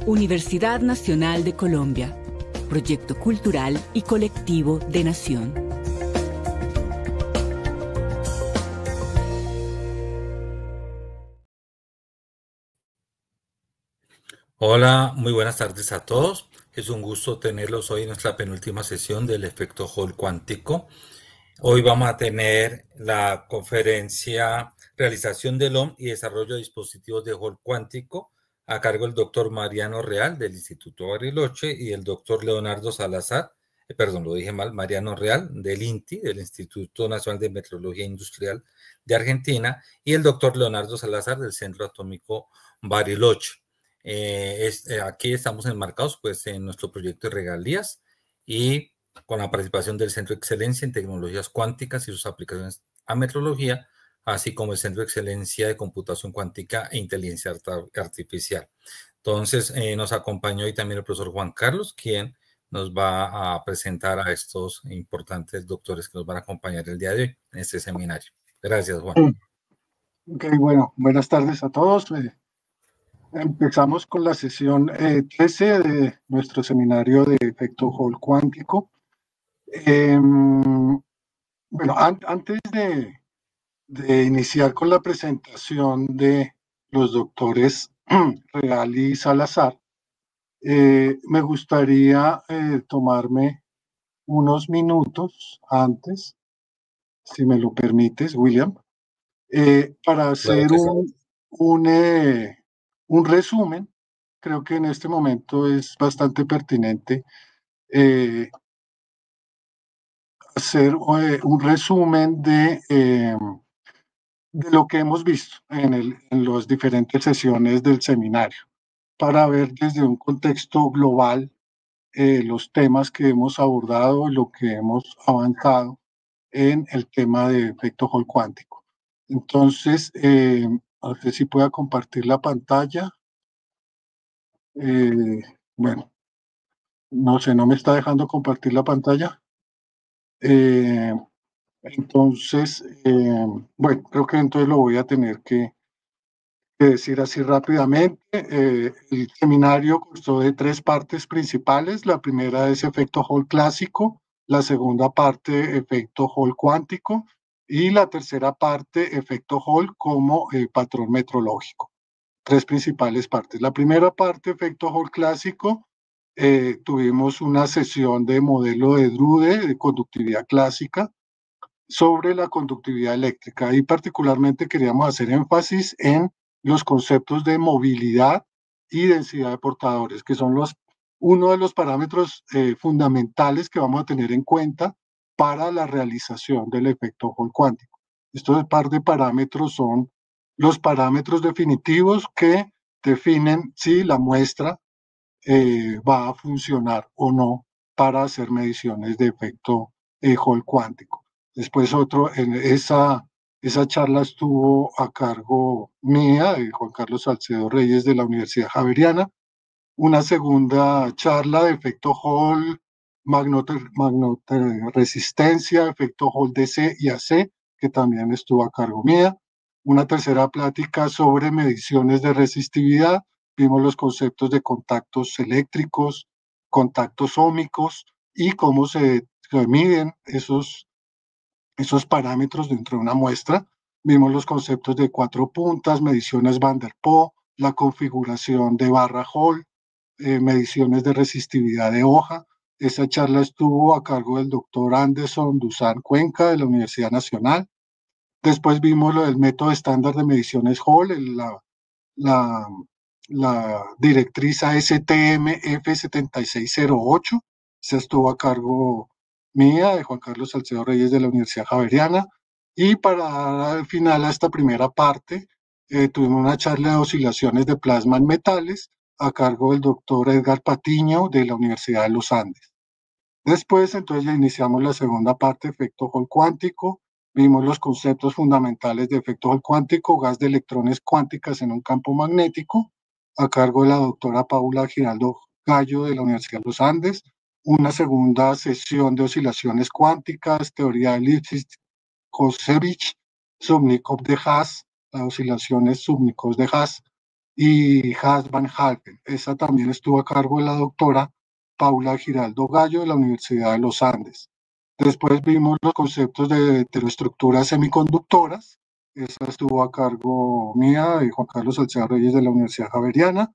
Universidad Nacional de Colombia, proyecto cultural y colectivo de Nación. Hola, muy buenas tardes a todos. Es un gusto tenerlos hoy en nuestra penúltima sesión del efecto Hall cuántico. Hoy vamos a tener la conferencia Realización del OM y Desarrollo de Dispositivos de Hall cuántico a cargo del doctor Mariano Real del Instituto Bariloche y el doctor Leonardo Salazar, perdón, lo dije mal, Mariano Real del INTI, del Instituto Nacional de Metrología Industrial de Argentina, y el doctor Leonardo Salazar del Centro Atómico Bariloche. Aquí estamos enmarcados pues en nuestro proyecto de regalías y con la participación del Centro de Excelencia en Tecnologías Cuánticas y sus aplicaciones a metrología, así como el Centro de Excelencia de Computación Cuántica e Inteligencia Artificial. Entonces, nos acompañó hoy también el profesor Juan Carlos, quien nos va a presentar a estos importantes doctores que nos van a acompañar el día de hoy en este seminario. Gracias, Juan. Ok, bueno, buenas tardes a todos. Empezamos con la sesión 13 de nuestro seminario de efecto Hall cuántico. Bueno, antes de iniciar con la presentación de los doctores Real y Salazar, me gustaría tomarme unos minutos antes, si me lo permites, William, para hacer un resumen. Creo que en este momento es bastante pertinente hacer un resumen de lo que hemos visto en las diferentes sesiones del seminario, para ver desde un contexto global los temas que hemos abordado y lo que hemos avanzado en el tema de efecto Hall cuántico. Entonces, no sé si pueda compartir la pantalla. Bueno, no sé, no me está dejando compartir la pantalla. Entonces, bueno, creo que entonces lo voy a tener que decir así rápidamente. El seminario constó de 3 partes principales. La primera es efecto Hall clásico, la segunda parte efecto Hall cuántico y la tercera parte efecto Hall como patrón metrológico. 3 principales partes. La primera parte, efecto Hall clásico, tuvimos una sesión de modelo de Drude, de conductividad clásica, sobre la conductividad eléctrica, y particularmente queríamos hacer énfasis en los conceptos de movilidad y densidad de portadores, que son uno de los parámetros fundamentales que vamos a tener en cuenta para la realización del efecto Hall cuántico. Estos par de parámetros son los parámetros definitivos que definen si la muestra va a funcionar o no para hacer mediciones de efecto Hall cuántico. Después esa charla estuvo a cargo mía, de Juan Carlos Salcedo Reyes de la Universidad Javeriana. Una segunda charla de efecto Hall, resistencia, efecto Hall DC y AC, que también estuvo a cargo mía. Una tercera plática sobre mediciones de resistividad. Vimos los conceptos de contactos eléctricos, contactos óhmicos y cómo se miden esos parámetros dentro de una muestra. Vimos los conceptos de 4 puntas, mediciones Van der Poel, la configuración de barra Hall, mediciones de resistividad de hoja. Esa charla estuvo a cargo del doctor Anderson Dusan Cuenca de la Universidad Nacional. Después vimos lo del método estándar de mediciones Hall, la directriz ASTM F7608, Se estuvo a cargo mía, de Juan Carlos Salcedo Reyes de la Universidad Javeriana. Y para dar al final a esta primera parte, tuvimos una charla de oscilaciones de plasma en metales a cargo del doctor Edgar Patiño de la Universidad de los Andes. Después, entonces, ya iniciamos la segunda parte, efecto Hall cuántico. Vimos los conceptos fundamentales de efecto Hall cuántico, gas de electrones cuánticas en un campo magnético, a cargo de la doctora Paula Giraldo Gallo de la Universidad de los Andes. Una segunda sesión de oscilaciones cuánticas, teoría de Lipschitz-Korsevich, Subnikov de Haas, las oscilaciones Subnikov de Haas y Haas-Van Halten. Esa también estuvo a cargo de la doctora Paula Giraldo Gallo de la Universidad de los Andes. Después vimos los conceptos de heteroestructuras semiconductoras. Esa estuvo a cargo mía y Juan Carlos Salcedo Reyes de la Universidad Javeriana.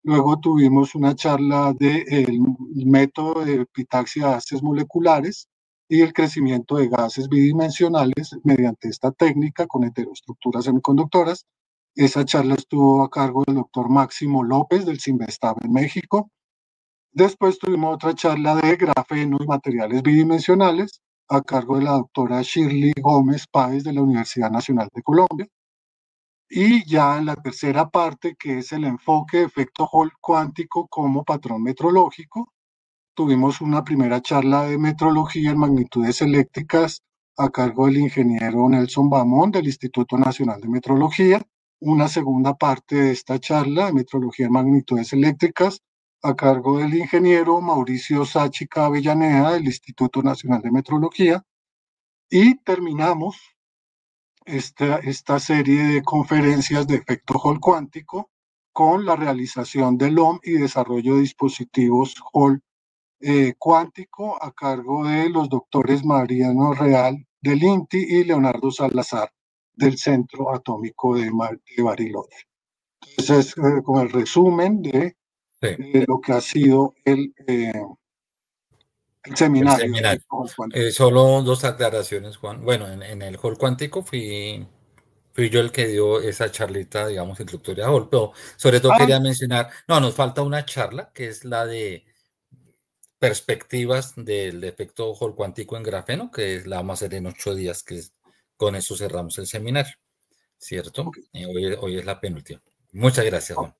Luego tuvimos una charla del método de epitaxia de haces moleculares y el crecimiento de gases bidimensionales mediante esta técnica con heteroestructuras semiconductoras. Esa charla estuvo a cargo del doctor Máximo López del CINVESTAB en México. Después tuvimos otra charla de grafeno y materiales bidimensionales a cargo de la doctora Shirley Gómez Páez de la Universidad Nacional de Colombia. Y ya en la tercera parte, que es el enfoque de efecto Hall cuántico como patrón metrológico, tuvimos una primera charla de metrología en magnitudes eléctricas a cargo del ingeniero Nelson Bamón del Instituto Nacional de Metrología. Una segunda parte de esta charla de metrología en magnitudes eléctricas a cargo del ingeniero Mauricio Sáchica Avellaneda del Instituto Nacional de Metrología. Y terminamos esta serie de conferencias de efecto Hall cuántico con la realización del OM y desarrollo de dispositivos Hall cuántico a cargo de los doctores Mariano Real del INTI y Leonardo Salazar del Centro Atómico de Bariloche. Entonces es como el resumen de lo que ha sido el seminario. El seminario. Solo dos aclaraciones, Juan. Bueno, en el Hall cuántico fui yo el que dio esa charlita, digamos, introductoria a Hall, pero sobre todo quería mencionar, no, nos falta una charla que es la de perspectivas del efecto Hall cuántico en grafeno, que la vamos a hacer en 8 días, con eso cerramos el seminario, ¿cierto? Okay. Hoy es la penúltima. Muchas gracias, Juan.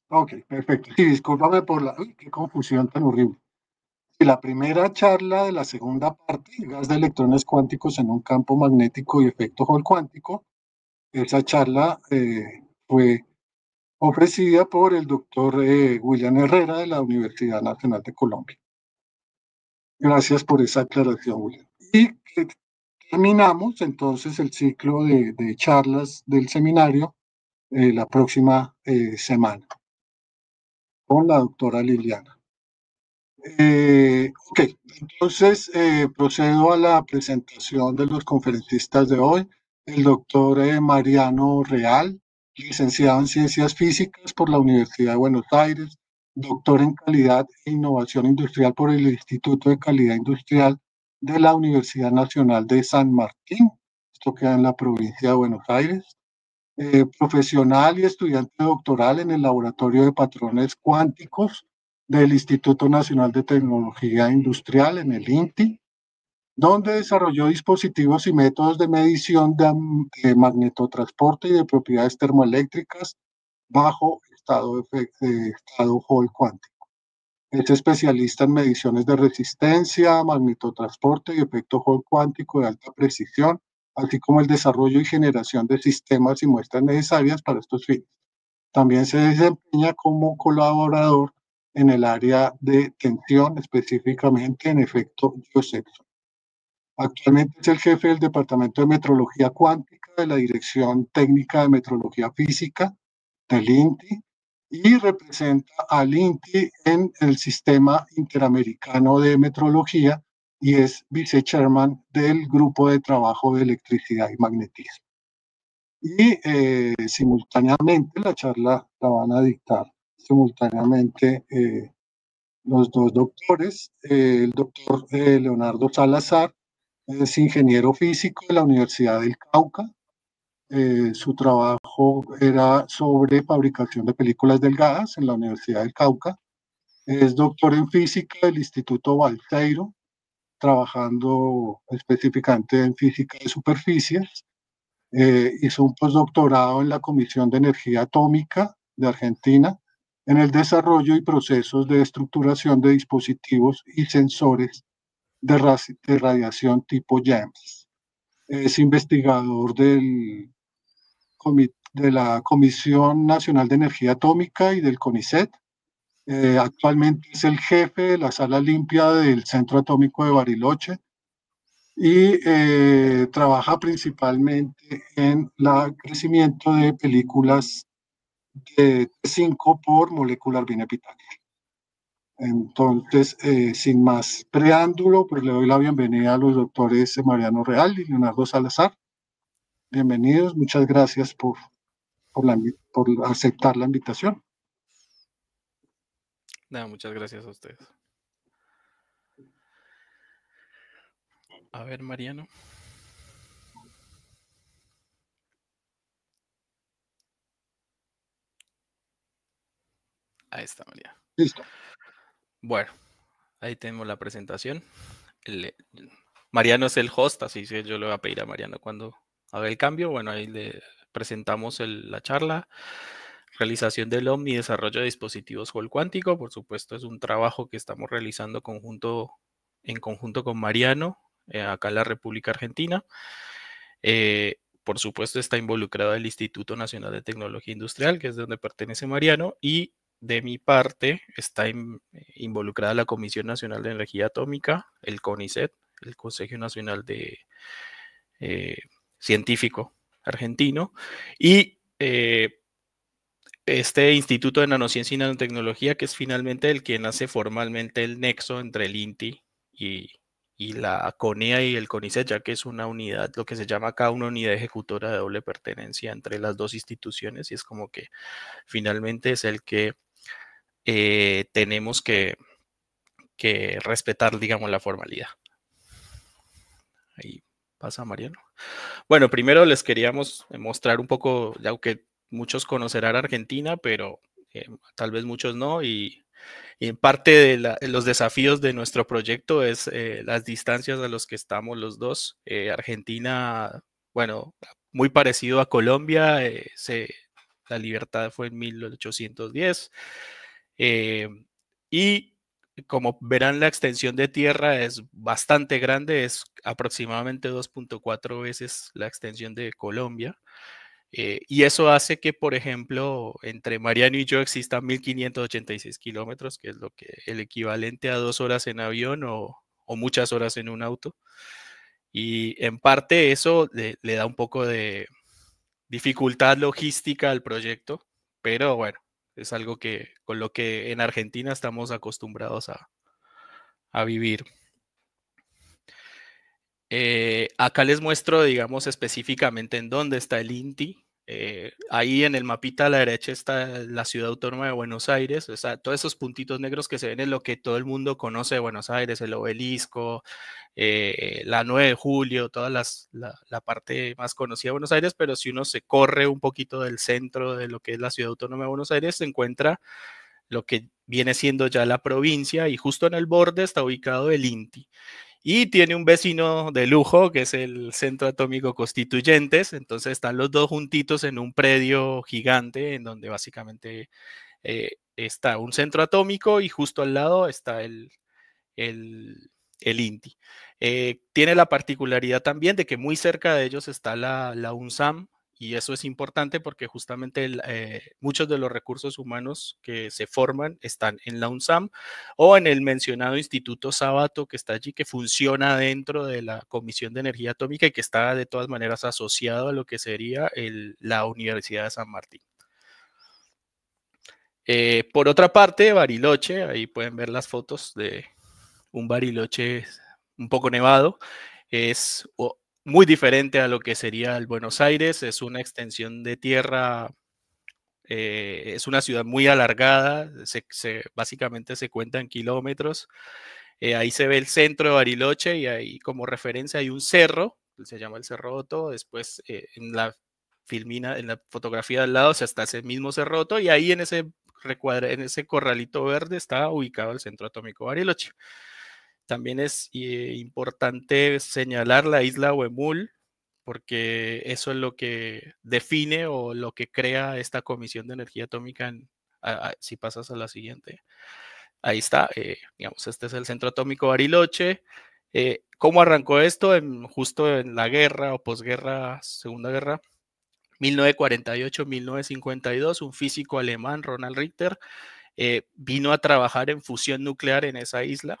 Ok, perfecto. Sí, discúlpame por la... Uy, qué confusión tan horrible. La primera charla de la segunda parte, gas de electrones cuánticos en un campo magnético y efecto Hall cuántico, esa charla fue ofrecida por el doctor William Herrera de la Universidad Nacional de Colombia. Gracias por esa aclaración, William. Y terminamos entonces el ciclo de charlas del seminario la próxima semana con la doctora Liliana. Ok, entonces procedo a la presentación de los conferencistas de hoy. El doctor Mariano Real, licenciado en Ciencias Físicas por la Universidad de Buenos Aires, doctor en Calidad e Innovación Industrial por el Instituto de Calidad Industrial de la Universidad Nacional de San Martín, esto queda en la provincia de Buenos Aires. Profesional y estudiante doctoral en el Laboratorio de Patrones Cuánticos del Instituto Nacional de Tecnología Industrial, en el INTI, donde desarrolló dispositivos y métodos de medición de magnetotransporte y de propiedades termoeléctricas bajo estado Hall cuántico. Es especialista en mediciones de resistencia, magnetotransporte y efecto Hall cuántico de alta precisión, así como el desarrollo y generación de sistemas y muestras necesarias para estos fines. También se desempeña como colaborador en el área de tensión, específicamente en efecto Josephson. Actualmente es el jefe del Departamento de Metrología Cuántica de la Dirección Técnica de Metrología Física del INTI y representa al INTI en el Sistema Interamericano de Metrología y es vice-chairman del Grupo de Trabajo de Electricidad y Magnetismo. Y simultáneamente la charla la van a dictar simultáneamente los dos doctores. El doctor Leonardo Salazar es ingeniero físico de la Universidad del Cauca. Su trabajo era sobre fabricación de películas delgadas en la Universidad del Cauca. Es doctor en física del Instituto Balseiro, trabajando específicamente en física de superficies. Hizo un postdoctorado en la Comisión de Energía Atómica de Argentina en el desarrollo y procesos de estructuración de dispositivos y sensores de radiación tipo JAMS. Es investigador de la Comisión Nacional de Energía Atómica y del CONICET. Actualmente es el jefe de la sala limpia del Centro Atómico de Bariloche y trabaja principalmente en el crecimiento de películas de T5 por molecular binepitalia. Entonces, sin más preámbulo, pues le doy la bienvenida a los doctores Mariano Real y Leonardo Salazar. Bienvenidos, muchas gracias por aceptar la invitación. No, muchas gracias a ustedes. A ver, Mariano. Ahí está, Mariano. Listo. Bueno, ahí tenemos la presentación. Mariano es el host, así que yo le voy a pedir a Mariano cuando haga el cambio. Bueno, ahí le presentamos la charla. Realización del OMNI y desarrollo de dispositivos Hall cuántico. Por supuesto, es un trabajo que estamos realizando en conjunto con Mariano, acá en la República Argentina. Por supuesto, está involucrado el Instituto Nacional de Tecnología Industrial, que es de donde pertenece Mariano, y de mi parte está involucrada la Comisión Nacional de Energía Atómica, el CONICET, el Consejo Nacional de Científico Argentino, y este Instituto de Nanociencia y Nanotecnología, que es finalmente el quien hace formalmente el nexo entre el INTI y la CONEA y el CONICET, ya que es una unidad, lo que se llama acá una unidad ejecutora de doble pertenencia entre las dos instituciones, y es como que finalmente es el que tenemos que respetar, digamos, la formalidad. Ahí pasa Mariano. Bueno, primero les queríamos mostrar un poco, ya que muchos conocerán Argentina, pero tal vez muchos no, y en parte de los desafíos de nuestro proyecto es las distancias a los que estamos los dos. Argentina, bueno, muy parecido a Colombia, la libertad fue en 1810, y como verán, la extensión de tierra es bastante grande, es aproximadamente 2.4 veces la extensión de Colombia. Y eso hace que, por ejemplo, entre Mariano y yo existan 1.586 kilómetros, que es el equivalente a 2 horas en avión o muchas horas en un auto. Y en parte eso le da un poco de dificultad logística al proyecto, pero bueno, es algo con lo que en Argentina estamos acostumbrados a vivir. Acá les muestro, digamos, específicamente en dónde está el INTI. Ahí en el mapita a la derecha está la ciudad autónoma de Buenos Aires. O sea, todos esos puntitos negros que se ven es lo que todo el mundo conoce de Buenos Aires, el obelisco, la 9 de julio, toda la parte más conocida de Buenos Aires, pero si uno se corre un poquito del centro de lo que es la ciudad autónoma de Buenos Aires, se encuentra lo que viene siendo ya la provincia, y justo en el borde está ubicado el INTI. Y tiene un vecino de lujo, que es el Centro Atómico Constituyentes. Entonces están los dos juntitos en un predio gigante, en donde básicamente está un centro atómico y justo al lado está el INTI. Tiene la particularidad también de que muy cerca de ellos está la UNSAM, y eso es importante porque justamente muchos de los recursos humanos que se forman están en la UNSAM o en el mencionado Instituto Sábato, que está allí, que funciona dentro de la Comisión de Energía Atómica y que está de todas maneras asociado a lo que sería la Universidad de San Martín. Por otra parte, Bariloche, ahí pueden ver las fotos de un Bariloche un poco nevado, es muy diferente a lo que sería el Buenos Aires. Es una extensión de tierra, es una ciudad muy alargada, básicamente se cuenta en kilómetros. Ahí se ve el centro de Bariloche y ahí como referencia hay un cerro, que se llama el Cerro Otto. Después en la fotografía del lado está ese mismo Cerro Otto, y ahí en ese en ese corralito verde está ubicado el Centro Atómico Bariloche. También es importante señalar la isla Huemul, porque eso es lo que define o lo que crea esta Comisión de Energía Atómica. Si pasas a la siguiente, ahí está, digamos, este es el Centro Atómico Bariloche. ¿Cómo arrancó esto? Justo en la guerra o posguerra, Segunda Guerra, 1948-1952, un físico alemán, Ronald Richter, vino a trabajar en fusión nuclear en esa isla.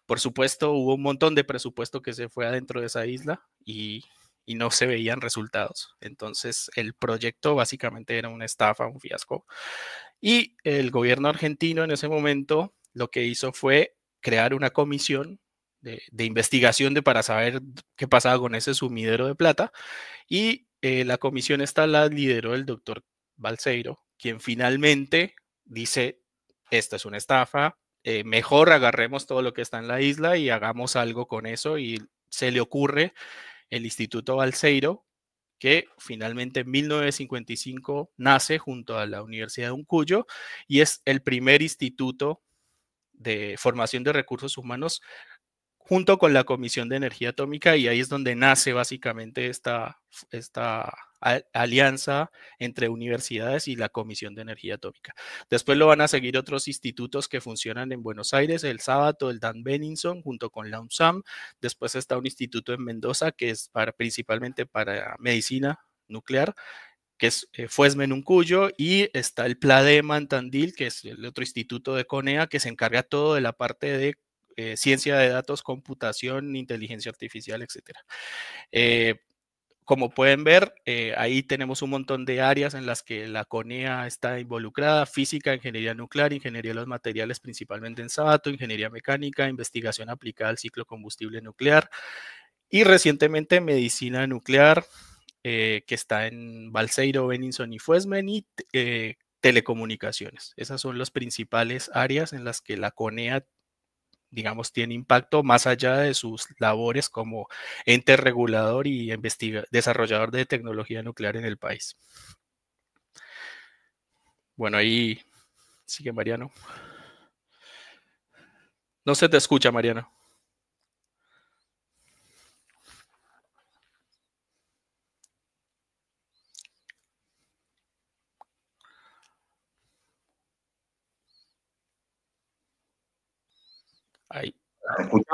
Por supuesto, hubo un montón de presupuesto que se fue adentro de esa isla y no se veían resultados. Entonces, el proyecto básicamente era una estafa, un fiasco. Y el gobierno argentino en ese momento lo que hizo fue crear una comisión de investigación para saber qué pasaba con ese sumidero de plata. Y la comisión esta la lideró el doctor Balseiro, quien finalmente dice, esta es una estafa, mejor agarremos todo lo que está en la isla y hagamos algo con eso, y se le ocurre el Instituto Balseiro, que finalmente en 1955 nace junto a la Universidad de Uncuyo y es el primer instituto de formación de recursos humanos junto con la Comisión de Energía Atómica, y ahí es donde nace básicamente esta alianza entre universidades y la Comisión de Energía Atómica. Después lo van a seguir otros institutos que funcionan en Buenos Aires, el Sábato, el Dan Benninson, junto con la UNSAM. Después está un instituto en Mendoza que es principalmente para medicina nuclear, que es Fuesmen Uncuyo, y está el PLADEMA en Tandil, que es el otro instituto de CONEA, que se encarga todo de la parte de ciencia de datos, computación, inteligencia artificial, etc. Como pueden ver, ahí tenemos un montón de áreas en las que la CONEA está involucrada: física, ingeniería nuclear, ingeniería de los materiales, principalmente en Sábato, ingeniería mecánica, investigación aplicada al ciclo combustible nuclear, y recientemente medicina nuclear, que está en Balseiro, Benninson y Fuesmen, y telecomunicaciones. Esas son las principales áreas en las que la CONEA, digamos, tiene impacto más allá de sus labores como ente regulador y desarrollador de tecnología nuclear en el país. Bueno, ahí sigue Mariano. No se te escucha, Mariano. Ahí. ¿Me escucha?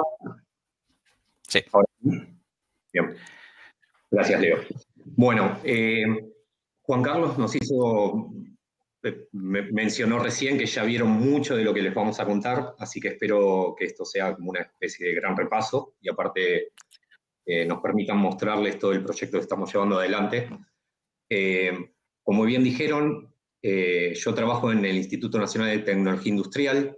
Sí. Ahora. Bien. Gracias, Leo. Bueno, Juan Carlos mencionó recién que ya vieron mucho de lo que les vamos a contar, así que espero que esto sea como una especie de gran repaso y aparte nos permitan mostrarles todo el proyecto que estamos llevando adelante. Como bien dijeron, yo trabajo en el Instituto Nacional de Tecnología Industrial.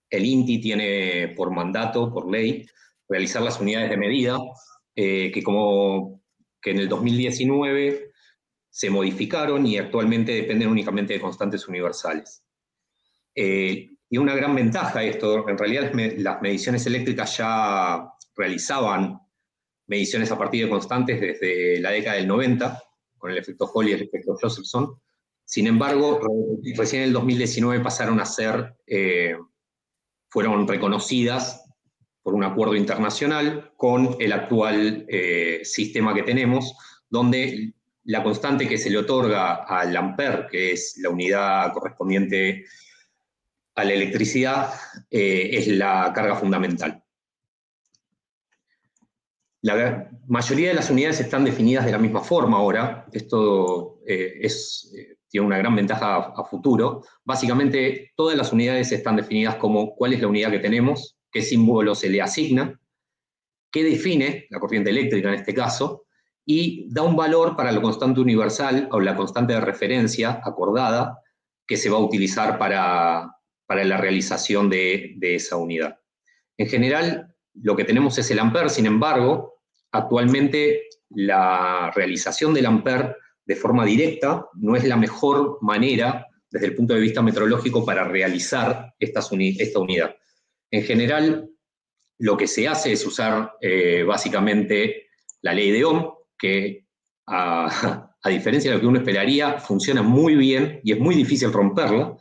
El INTI tiene por mandato, por ley, realizar las unidades de medida, que en el 2019 se modificaron y actualmente dependen únicamente de constantes universales. Y una gran ventaja de esto, en realidad las mediciones eléctricas ya realizaban mediciones a partir de constantes desde la década del 90, con el efecto Hall y el efecto Josephson. Sin embargo, recién en el 2019 pasaron a ser... fueron reconocidas por un acuerdo internacional con el actual sistema que tenemos, donde la constante que se le otorga al ampere, que es la unidad correspondiente a la electricidad, es la carga fundamental. La mayoría de las unidades están definidas de la misma forma ahora. Esto tiene una gran ventaja a futuro. Básicamente, todas las unidades están definidas como cuál es la unidad que tenemos, qué símbolo se le asigna, qué define la corriente eléctrica en este caso, y da un valor para la constante universal o la constante de referencia acordada que se va a utilizar para la realización de esa unidad. En general, lo que tenemos es el ampere. Sin embargo, actualmente la realización del ampere de forma directa no es la mejor manera desde el punto de vista metrológico para realizar esta unidad. En general, lo que se hace es usar básicamente la ley de Ohm, que a a diferencia de lo que uno esperaría, funciona muy bien y es muy difícil romperla.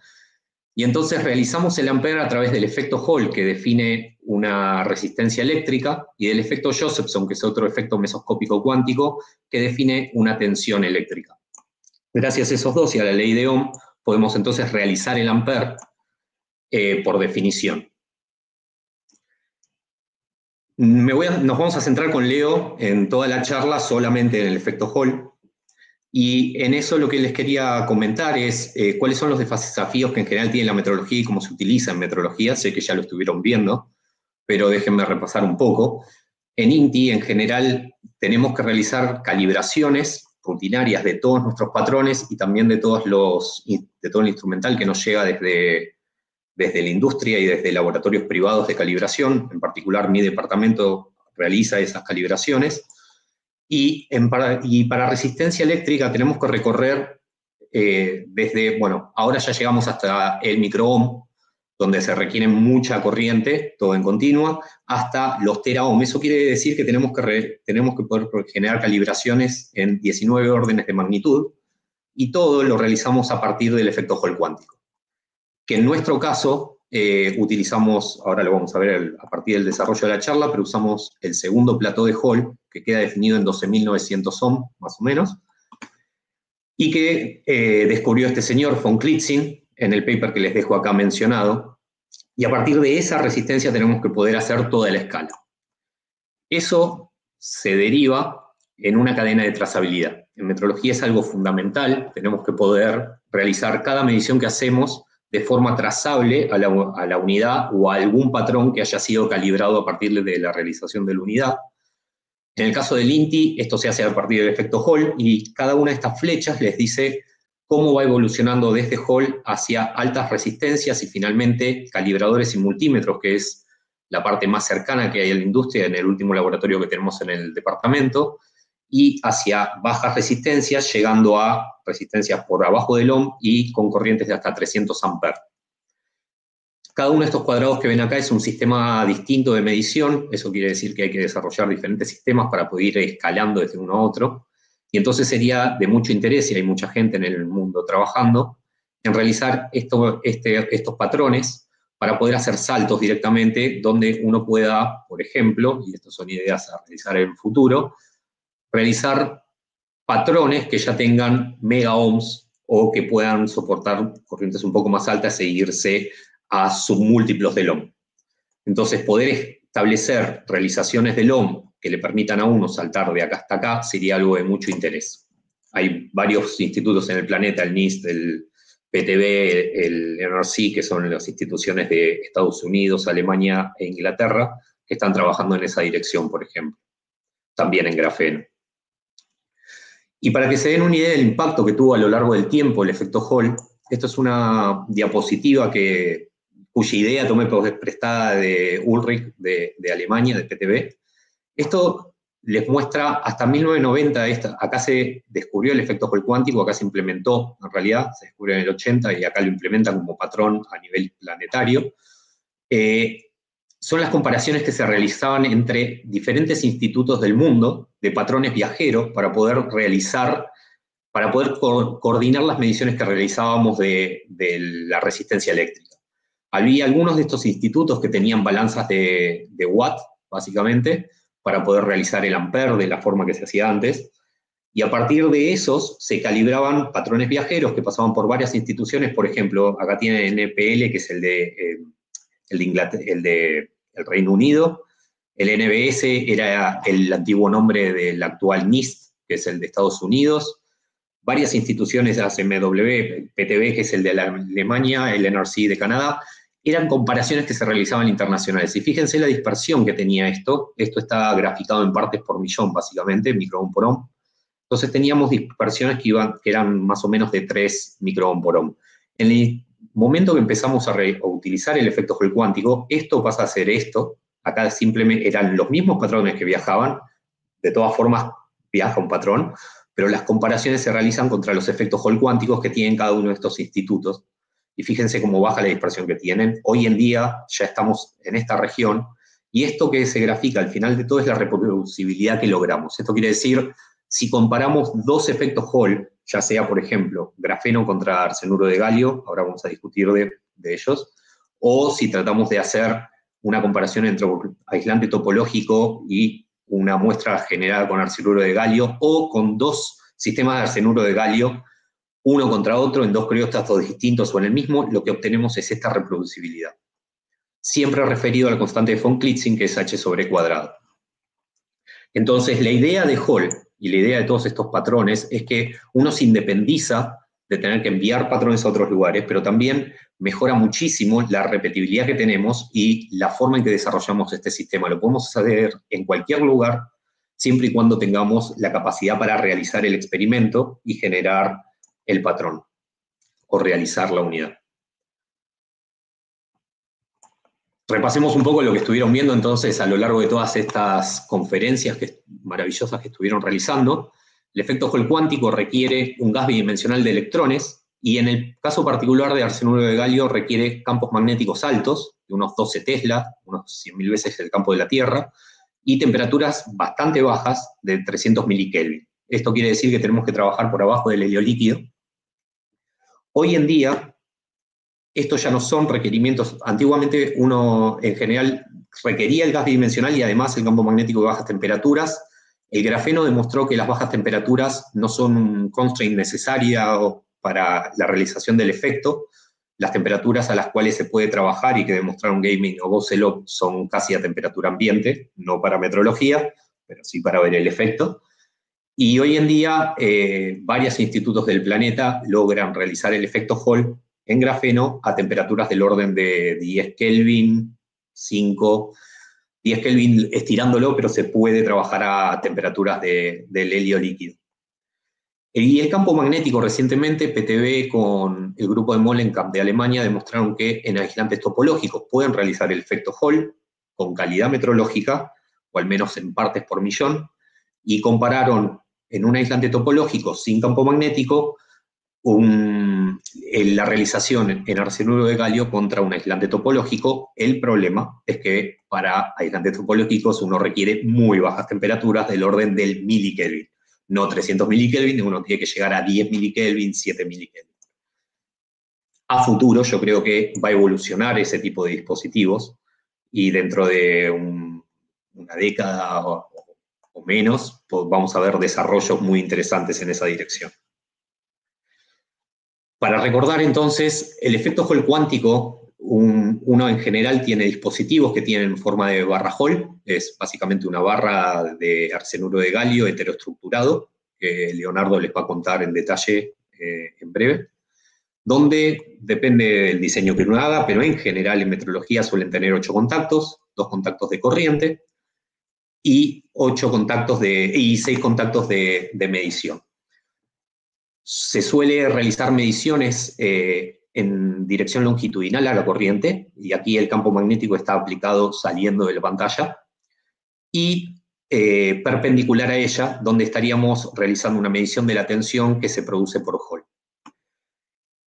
Y entonces realizamos el ampere a través del efecto Hall, que define una resistencia eléctrica, y del efecto Josephson, que es otro efecto mesoscópico cuántico, que define una tensión eléctrica. Gracias a esos dos y a la ley de Ohm, podemos entonces realizar el ampere por definición. Nos vamos a centrar con Leo en toda la charla solamente en el efecto Hall. Y en eso lo que les quería comentar es cuáles son los desafíos que en general tiene la metrología y cómo se utiliza en metrología. Sé que ya lo estuvieron viendo, pero déjenme repasar un poco. En INTI, en general, tenemos que realizar calibraciones rutinarias de todos nuestros patrones y también de todo el instrumental que nos llega desde la industria y desde laboratorios privados de calibración. En particular, mi departamento realiza esas calibraciones. Y para resistencia eléctrica tenemos que recorrer ahora ya llegamos hasta el microohm, donde se requiere mucha corriente, todo en continua, hasta los teraohm. Eso quiere decir que tenemos que poder generar calibraciones en 19 órdenes de magnitud, y todo lo realizamos a partir del efecto Hall cuántico, que en nuestro caso utilizamos, ahora lo vamos a ver a partir del desarrollo de la charla, pero usamos el segundo plató de Hall, que queda definido en 12.900 ohm, más o menos, y que descubrió este señor, von Klitzing, en el paper que les dejo acá mencionado, y a partir de esa resistencia tenemos que poder hacer toda la escala. Eso se deriva en una cadena de trazabilidad. En metrología es algo fundamental, tenemos que poder realizar cada medición que hacemos de forma trazable a la unidad o a algún patrón que haya sido calibrado a partir de la realización de la unidad. En el caso del INTI, esto se hace a partir del efecto Hall, y cada una de estas flechas les dice cómo va evolucionando desde Hall hacia altas resistencias y finalmente calibradores y multímetros, que es la parte más cercana que hay en la industria, en el último laboratorio que tenemos en el departamento, y hacia bajas resistencias, llegando a resistencias por abajo del ohm y con corrientes de hasta 300 amperes. Cada uno de estos cuadrados que ven acá es un sistema distinto de medición. Eso quiere decir que hay que desarrollar diferentes sistemas para poder ir escalando desde uno a otro. Y entonces sería de mucho interés, y hay mucha gente en el mundo trabajando, en realizar estos patrones para poder hacer saltos directamente donde uno pueda, por ejemplo, y estas son ideas a realizar en el futuro, realizar patrones que ya tengan mega ohms o que puedan soportar corrientes un poco más altas e irse a submúltiplos del ohm. Entonces, poder establecer realizaciones del ohm que le permitan a uno saltar de acá hasta acá sería algo de mucho interés. Hay varios institutos en el planeta, el NIST, el PTB, el NRC, que son las instituciones de Estados Unidos, Alemania e Inglaterra, que están trabajando en esa dirección, por ejemplo. También en grafeno. Y para que se den una idea del impacto que tuvo a lo largo del tiempo el efecto Hall, esto es una diapositiva cuya idea tomé prestada de Ulrich de Alemania, de PTB. Esto les muestra hasta 1990, acá se descubrió el efecto Hall cuántico, acá se implementó, en realidad, se descubrió en el 80 y acá lo implementan como patrón a nivel planetario. Son las comparaciones que se realizaban entre diferentes institutos del mundo de patrones viajeros para poder coordinar las mediciones que realizábamos de la resistencia eléctrica. Había algunos de estos institutos que tenían balanzas de watt, básicamente, para poder realizar el ampere de la forma que se hacía antes, y a partir de esos se calibraban patrones viajeros que pasaban por varias instituciones. Por ejemplo, acá tiene NPL, que es el de el Reino Unido. El NBS era el antiguo nombre del actual NIST, que es el de Estados Unidos. Varias instituciones, ACMW, PTB, que es el de Alemania, el NRC de Canadá. Eran comparaciones que se realizaban internacionales. Y fíjense la dispersión que tenía esto. Esto está graficado en partes por millón, básicamente, microohm por ohm. Entonces teníamos dispersiones que eran más o menos de 3 microohm por ohm. En el momento que empezamos a utilizar el efecto Hall cuántico, esto pasa a ser esto. Acá simplemente eran los mismos patrones que viajaban. De todas formas, viaja un patrón, pero las comparaciones se realizan contra los efectos Hall cuánticos que tienen cada uno de estos institutos. Y fíjense cómo baja la dispersión que tienen. Hoy en día ya estamos en esta región, y esto que se grafica al final de todo es la reproducibilidad que logramos. Esto quiere decir, si comparamos dos efectos Hall, ya sea, por ejemplo, grafeno contra arsenuro de galio, ahora vamos a discutir de ellos, o si tratamos de hacer una comparación entre aislante topológico y una muestra generada con arsenuro de galio, o con dos sistemas de arsenuro de galio, uno contra otro, en dos crióstatos distintos o en el mismo, lo que obtenemos es esta reproducibilidad. Siempre referido a la constante de von Klitzing, que es h sobre e cuadrado. Entonces, la idea de Hall y la idea de todos estos patrones es que uno se independiza de tener que enviar patrones a otros lugares, pero también mejora muchísimo la repetibilidad que tenemos y la forma en que desarrollamos este sistema. Lo podemos hacer en cualquier lugar, siempre y cuando tengamos la capacidad para realizar el experimento y generar el patrón, o realizar la unidad. Repasemos un poco lo que estuvieron viendo entonces a lo largo de todas estas conferencias maravillosas que estuvieron realizando. El efecto Hall cuántico requiere un gas bidimensional de electrones, y en el caso particular de arsenuro de galio requiere campos magnéticos altos, de unos 12 Tesla, unos 100.000 veces el campo de la Tierra, y temperaturas bastante bajas de 300 milikelvin. Esto quiere decir que tenemos que trabajar por abajo del helio líquido. Hoy en día, estos ya no son requerimientos. Antiguamente uno en general requería el gas bidimensional y además el campo magnético de bajas temperaturas. El grafeno demostró que las bajas temperaturas no son un constraint necesario para la realización del efecto. Las temperaturas a las cuales se puede trabajar y que demostraron Gaming o Goselov son casi a temperatura ambiente, no para metrología, pero sí para ver el efecto. Y hoy en día, varios institutos del planeta logran realizar el efecto Hall en grafeno a temperaturas del orden de 10 Kelvin, 10 Kelvin estirándolo, pero se puede trabajar a temperaturas del helio líquido. Y el campo magnético recientemente, PTB con el grupo de Molenkamp de Alemania demostraron que en aislantes topológicos pueden realizar el efecto Hall con calidad metrológica, o al menos en partes por millón, y compararon en un aislante topológico sin campo magnético la realización en arsenuro de galio contra un aislante topológico. El problema es que para aislantes topológicos uno requiere muy bajas temperaturas del orden del milikelvin. No 300 milikelvin, uno tiene que llegar a 10 milikelvin, 7 milikelvin. A futuro yo creo que va a evolucionar ese tipo de dispositivos y dentro de una década o menos pues vamos a ver desarrollos muy interesantes en esa dirección. Para recordar entonces, el efecto Hall cuántico, uno en general tiene dispositivos que tienen forma de barra Hall, es básicamente una barra de arsenuro de galio heteroestructurado, que Leonardo les va a contar en detalle en breve, donde depende del diseño que uno haga, pero en general en metrología suelen tener 8 contactos, 2 contactos de corriente y 6 contactos de medición. Se suele realizar mediciones en dirección longitudinal a la corriente, y aquí el campo magnético está aplicado saliendo de la pantalla, y perpendicular a ella, donde estaríamos realizando una medición de la tensión que se produce por Hall.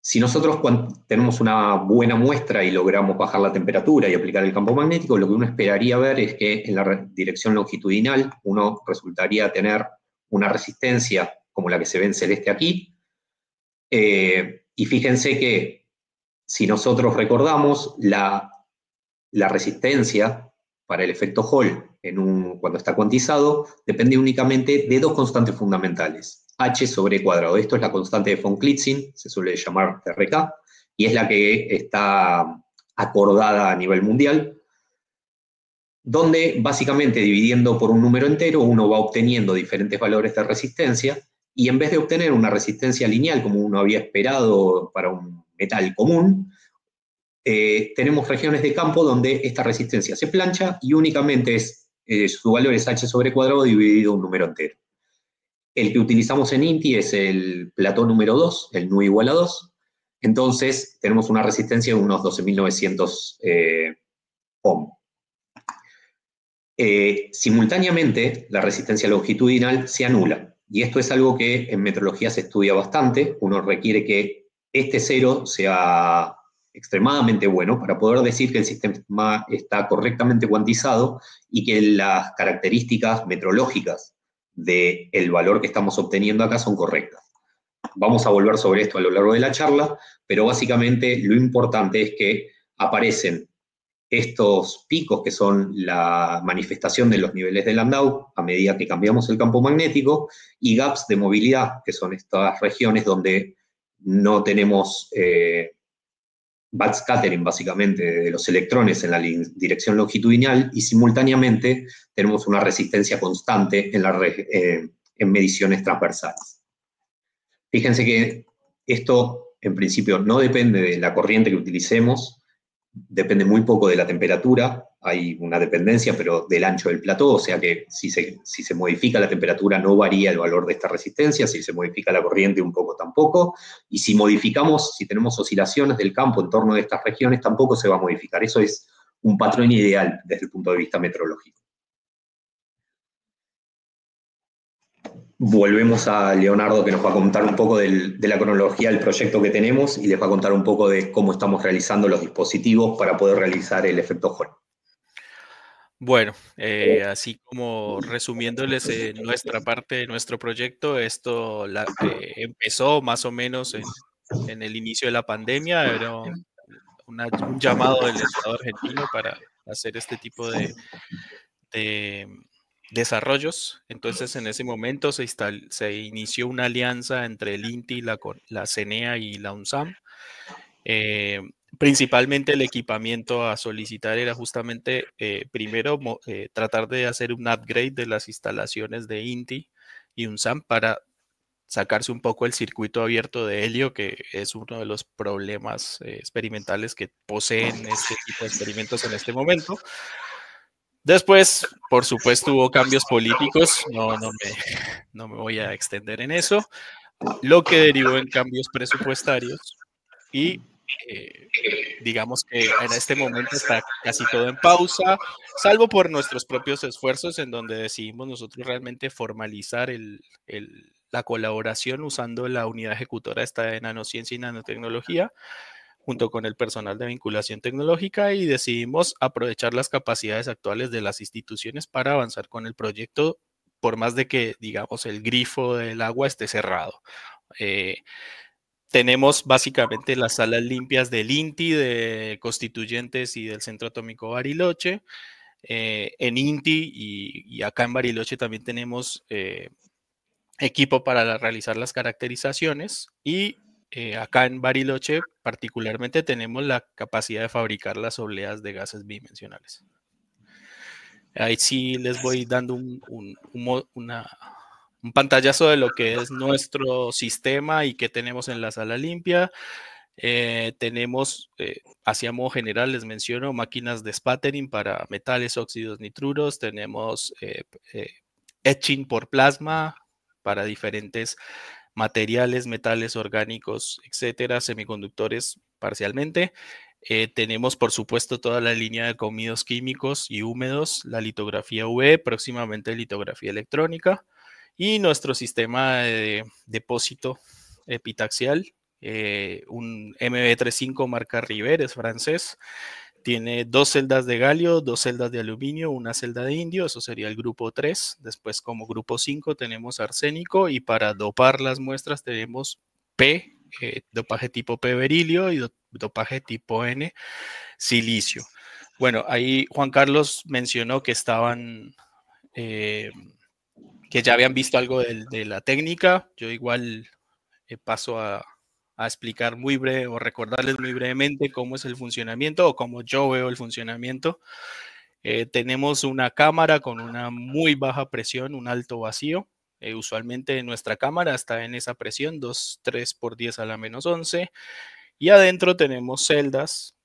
Si nosotros tenemos una buena muestra y logramos bajar la temperatura y aplicar el campo magnético, lo que uno esperaría ver es que en la dirección longitudinal uno resultaría tener una resistencia como la que se ve en celeste aquí. Y fíjense que si nosotros recordamos, la resistencia para el efecto Hall cuando está cuantizado depende únicamente de 2 constantes fundamentales, h sobre e cuadrado. Esto es la constante de von Klitzing, se suele llamar RK, y es la que está acordada a nivel mundial, donde básicamente dividiendo por un número entero uno va obteniendo diferentes valores de resistencia, y en vez de obtener una resistencia lineal como uno había esperado para un metal común, tenemos regiones de campo donde esta resistencia se plancha y únicamente su valor es h sobre e cuadrado dividido un número entero. El que utilizamos en INTI es el plató número 2, el nu igual a 2. Entonces tenemos una resistencia de unos 12.900 ohm. Simultáneamente, la resistencia longitudinal se anula. Y esto es algo que en metrología se estudia bastante. Uno requiere que este cero sea extremadamente bueno para poder decir que el sistema está correctamente cuantizado y que las características metrológicas del valor que estamos obteniendo acá son correctas. Vamos a volver sobre esto a lo largo de la charla, pero básicamente lo importante es que aparecen estos picos que son la manifestación de los niveles de Landau a medida que cambiamos el campo magnético, y gaps de movilidad, que son estas regiones donde no tenemos backscattering básicamente de los electrones en la dirección longitudinal, y simultáneamente tenemos una resistencia constante en mediciones transversales. Fíjense que esto en principio no depende de la corriente que utilicemos, depende muy poco de la temperatura, hay una dependencia, pero del ancho del plató, o sea que si se modifica la temperatura no varía el valor de esta resistencia, si se modifica la corriente un poco tampoco, y si tenemos oscilaciones del campo en torno de estas regiones, tampoco se va a modificar. Eso es un patrón ideal desde el punto de vista meteorológico. Volvemos a Leonardo, que nos va a contar un poco de la cronología del proyecto que tenemos y les va a contar un poco de cómo estamos realizando los dispositivos para poder realizar el efecto Hall. Bueno, así como resumiéndoles nuestra parte de nuestro proyecto, esto empezó más o menos en el inicio de la pandemia, era un llamado del Estado argentino para hacer este tipo de desarrollos. Entonces, en ese momento se inició una alianza entre el INTI, la CENEA y la UNSAM. Principalmente el equipamiento a solicitar era justamente, primero, tratar de hacer un upgrade de las instalaciones de INTI y UNSAM para sacarse un poco el circuito abierto de helio, que es uno de los problemas experimentales que poseen este tipo de experimentos en este momento. Después, por supuesto, hubo cambios políticos, no me voy a extender en eso, lo que derivó en cambios presupuestarios y digamos que en este momento está casi todo en pausa, salvo por nuestros propios esfuerzos en donde decidimos nosotros realmente formalizar la colaboración usando la unidad ejecutora esta de nanociencia y nanotecnología, junto con el personal de vinculación tecnológica, y decidimos aprovechar las capacidades actuales de las instituciones para avanzar con el proyecto, por más de que, digamos, el grifo del agua esté cerrado. Tenemos básicamente las salas limpias del INTI, de Constituyentes y del Centro Atómico Bariloche. En INTI y acá en Bariloche también tenemos equipo para realizar las caracterizaciones, y acá en Bariloche particularmente tenemos la capacidad de fabricar las obleas de gases bidimensionales. Ahí sí les voy dando un pantallazo de lo que es nuestro sistema y que tenemos en la sala limpia. Tenemos, hacia modo general, les menciono, máquinas de spattering para metales, óxidos, nitruros. Tenemos etching por plasma para diferentes materiales, metales orgánicos, etcétera, semiconductores parcialmente. Tenemos, por supuesto, toda la línea de comidos químicos y húmedos, la litografía UV, próximamente litografía electrónica, y nuestro sistema de depósito epitaxial, un MB35 marca River, es francés. Tiene 2 celdas de galio, 2 celdas de aluminio, una celda de indio, eso sería el grupo 3. Después, como grupo 5, tenemos arsénico, y para dopar las muestras tenemos P, dopaje tipo P berilio, y dopaje tipo N silicio. Bueno, ahí Juan Carlos mencionó que que ya habían visto algo de la técnica. Yo igual paso a explicar muy breve o recordarles muy brevemente cómo es el funcionamiento o cómo yo veo el funcionamiento. Tenemos una cámara con una muy baja presión, un alto vacío. Usualmente nuestra cámara está en esa presión, 2,3 por 10 a la menos 11. Y adentro tenemos celdas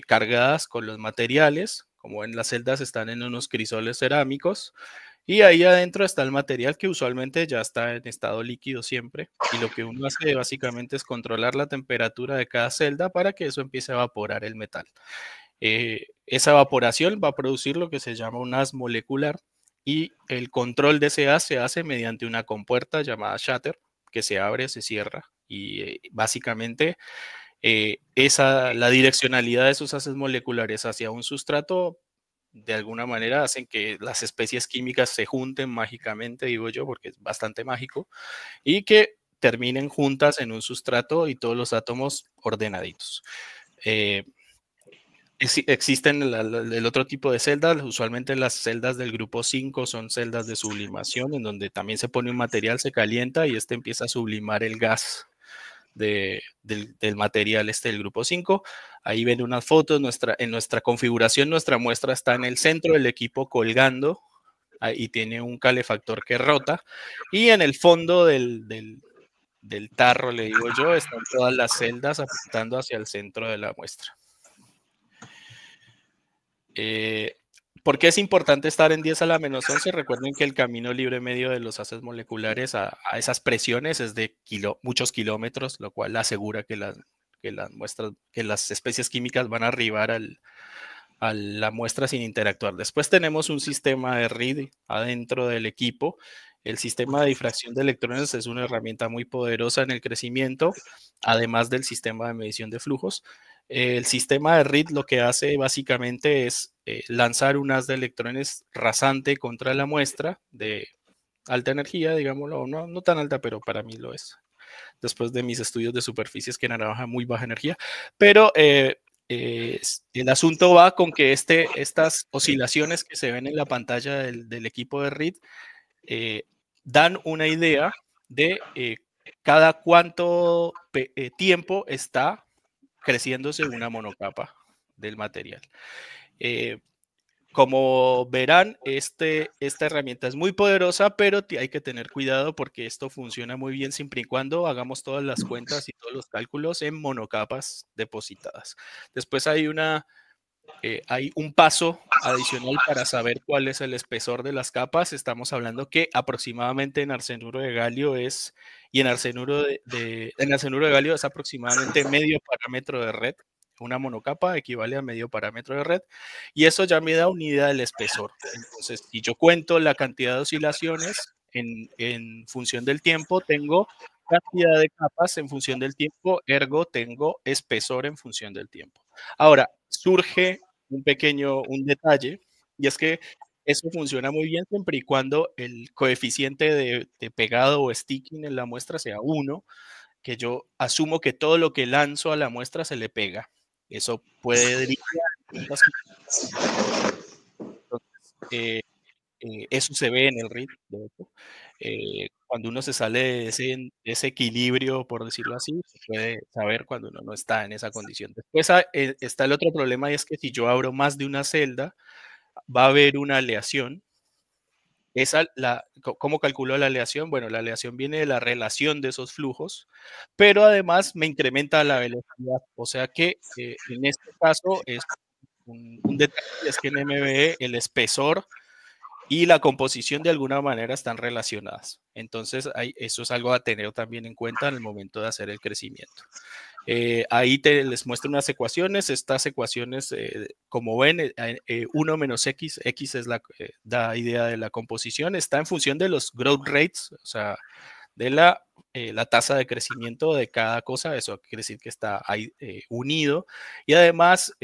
cargadas con los materiales. Como ven, las celdas están en unos crisoles cerámicos. Y ahí adentro está el material, que usualmente ya está en estado líquido siempre, y lo que uno hace básicamente es controlar la temperatura de cada celda para que eso empiece a evaporar el metal. Esa evaporación va a producir lo que se llama un haz molecular, y el control de ese haz se hace mediante una compuerta llamada shutter, que se abre, se cierra, y básicamente la direccionalidad de esos haces moleculares hacia un sustrato de alguna manera hacen que las especies químicas se junten mágicamente, digo yo, porque es bastante mágico, y que terminen juntas en un sustrato y todos los átomos ordenaditos. Existen el otro tipo de celdas, usualmente las celdas del grupo 5 son celdas de sublimación, en donde también se pone un material, se calienta y este empieza a sublimar el gas del material del grupo 5. Ahí ven unas fotos, en nuestra configuración, nuestra muestra está en el centro del equipo colgando, y tiene un calefactor que rota, y en el fondo del tarro, le digo yo, están todas las celdas apuntando hacia el centro de la muestra. ¿Por qué es importante estar en 10 a la menos 11? Recuerden que el camino libre medio de los haces moleculares a esas presiones es de muchos kilómetros, lo cual asegura que las especies químicas van a arribar a la muestra sin interactuar. Después tenemos un sistema de RID adentro del equipo. El sistema de difracción de electrones es una herramienta muy poderosa en el crecimiento, además del sistema de medición de flujos. El sistema de RID lo que hace básicamente es lanzar un haz de electrones rasante contra la muestra de alta energía, digámoslo, no tan alta, pero para mí lo es. Después de mis estudios de superficies que naranja muy baja energía, pero el asunto va con que estas oscilaciones que se ven en la pantalla del equipo de RID dan una idea de cada cuánto tiempo está creciéndose una monocapa del material. Como verán, esta herramienta es muy poderosa, pero hay que tener cuidado porque esto funciona muy bien siempre y cuando hagamos todas las cuentas y todos los cálculos en monocapas depositadas. Después hay un paso adicional para saber cuál es el espesor de las capas. Estamos hablando que aproximadamente en arsenuro de galio en arsenuro de galio es aproximadamente medio parámetro de red. Una monocapa equivale a medio parámetro de red, y eso ya me da una idea del espesor. Entonces, si yo cuento la cantidad de oscilaciones en función del tiempo, tengo cantidad de capas en función del tiempo, ergo tengo espesor en función del tiempo. Ahora, surge un detalle, y es que eso funciona muy bien siempre y cuando el coeficiente de pegado o sticking en la muestra sea 1, que yo asumo que todo lo que lanzo a la muestra se le pega. Eso puede derivar en eso se ve en el RID, de hecho. Cuando uno se sale de ese equilibrio, por decirlo así, se puede saber cuando uno no está en esa condición. Después está el otro problema, y es que si yo abro más de una celda, va a haber una aleación. ¿Cómo calculo la aleación? Bueno, la aleación viene de la relación de esos flujos, pero además me incrementa la velocidad. O sea que en este caso es un detalle, es que en MBE el espesor y la composición de alguna manera están relacionadas. Entonces, eso es algo a tener también en cuenta en el momento de hacer el crecimiento. Ahí les muestro unas ecuaciones. Estas ecuaciones, como ven, 1 menos x, x es da idea de la composición, está en función de los growth rates, o sea, de la tasa de crecimiento de cada cosa. Eso quiere decir que está ahí unido, y además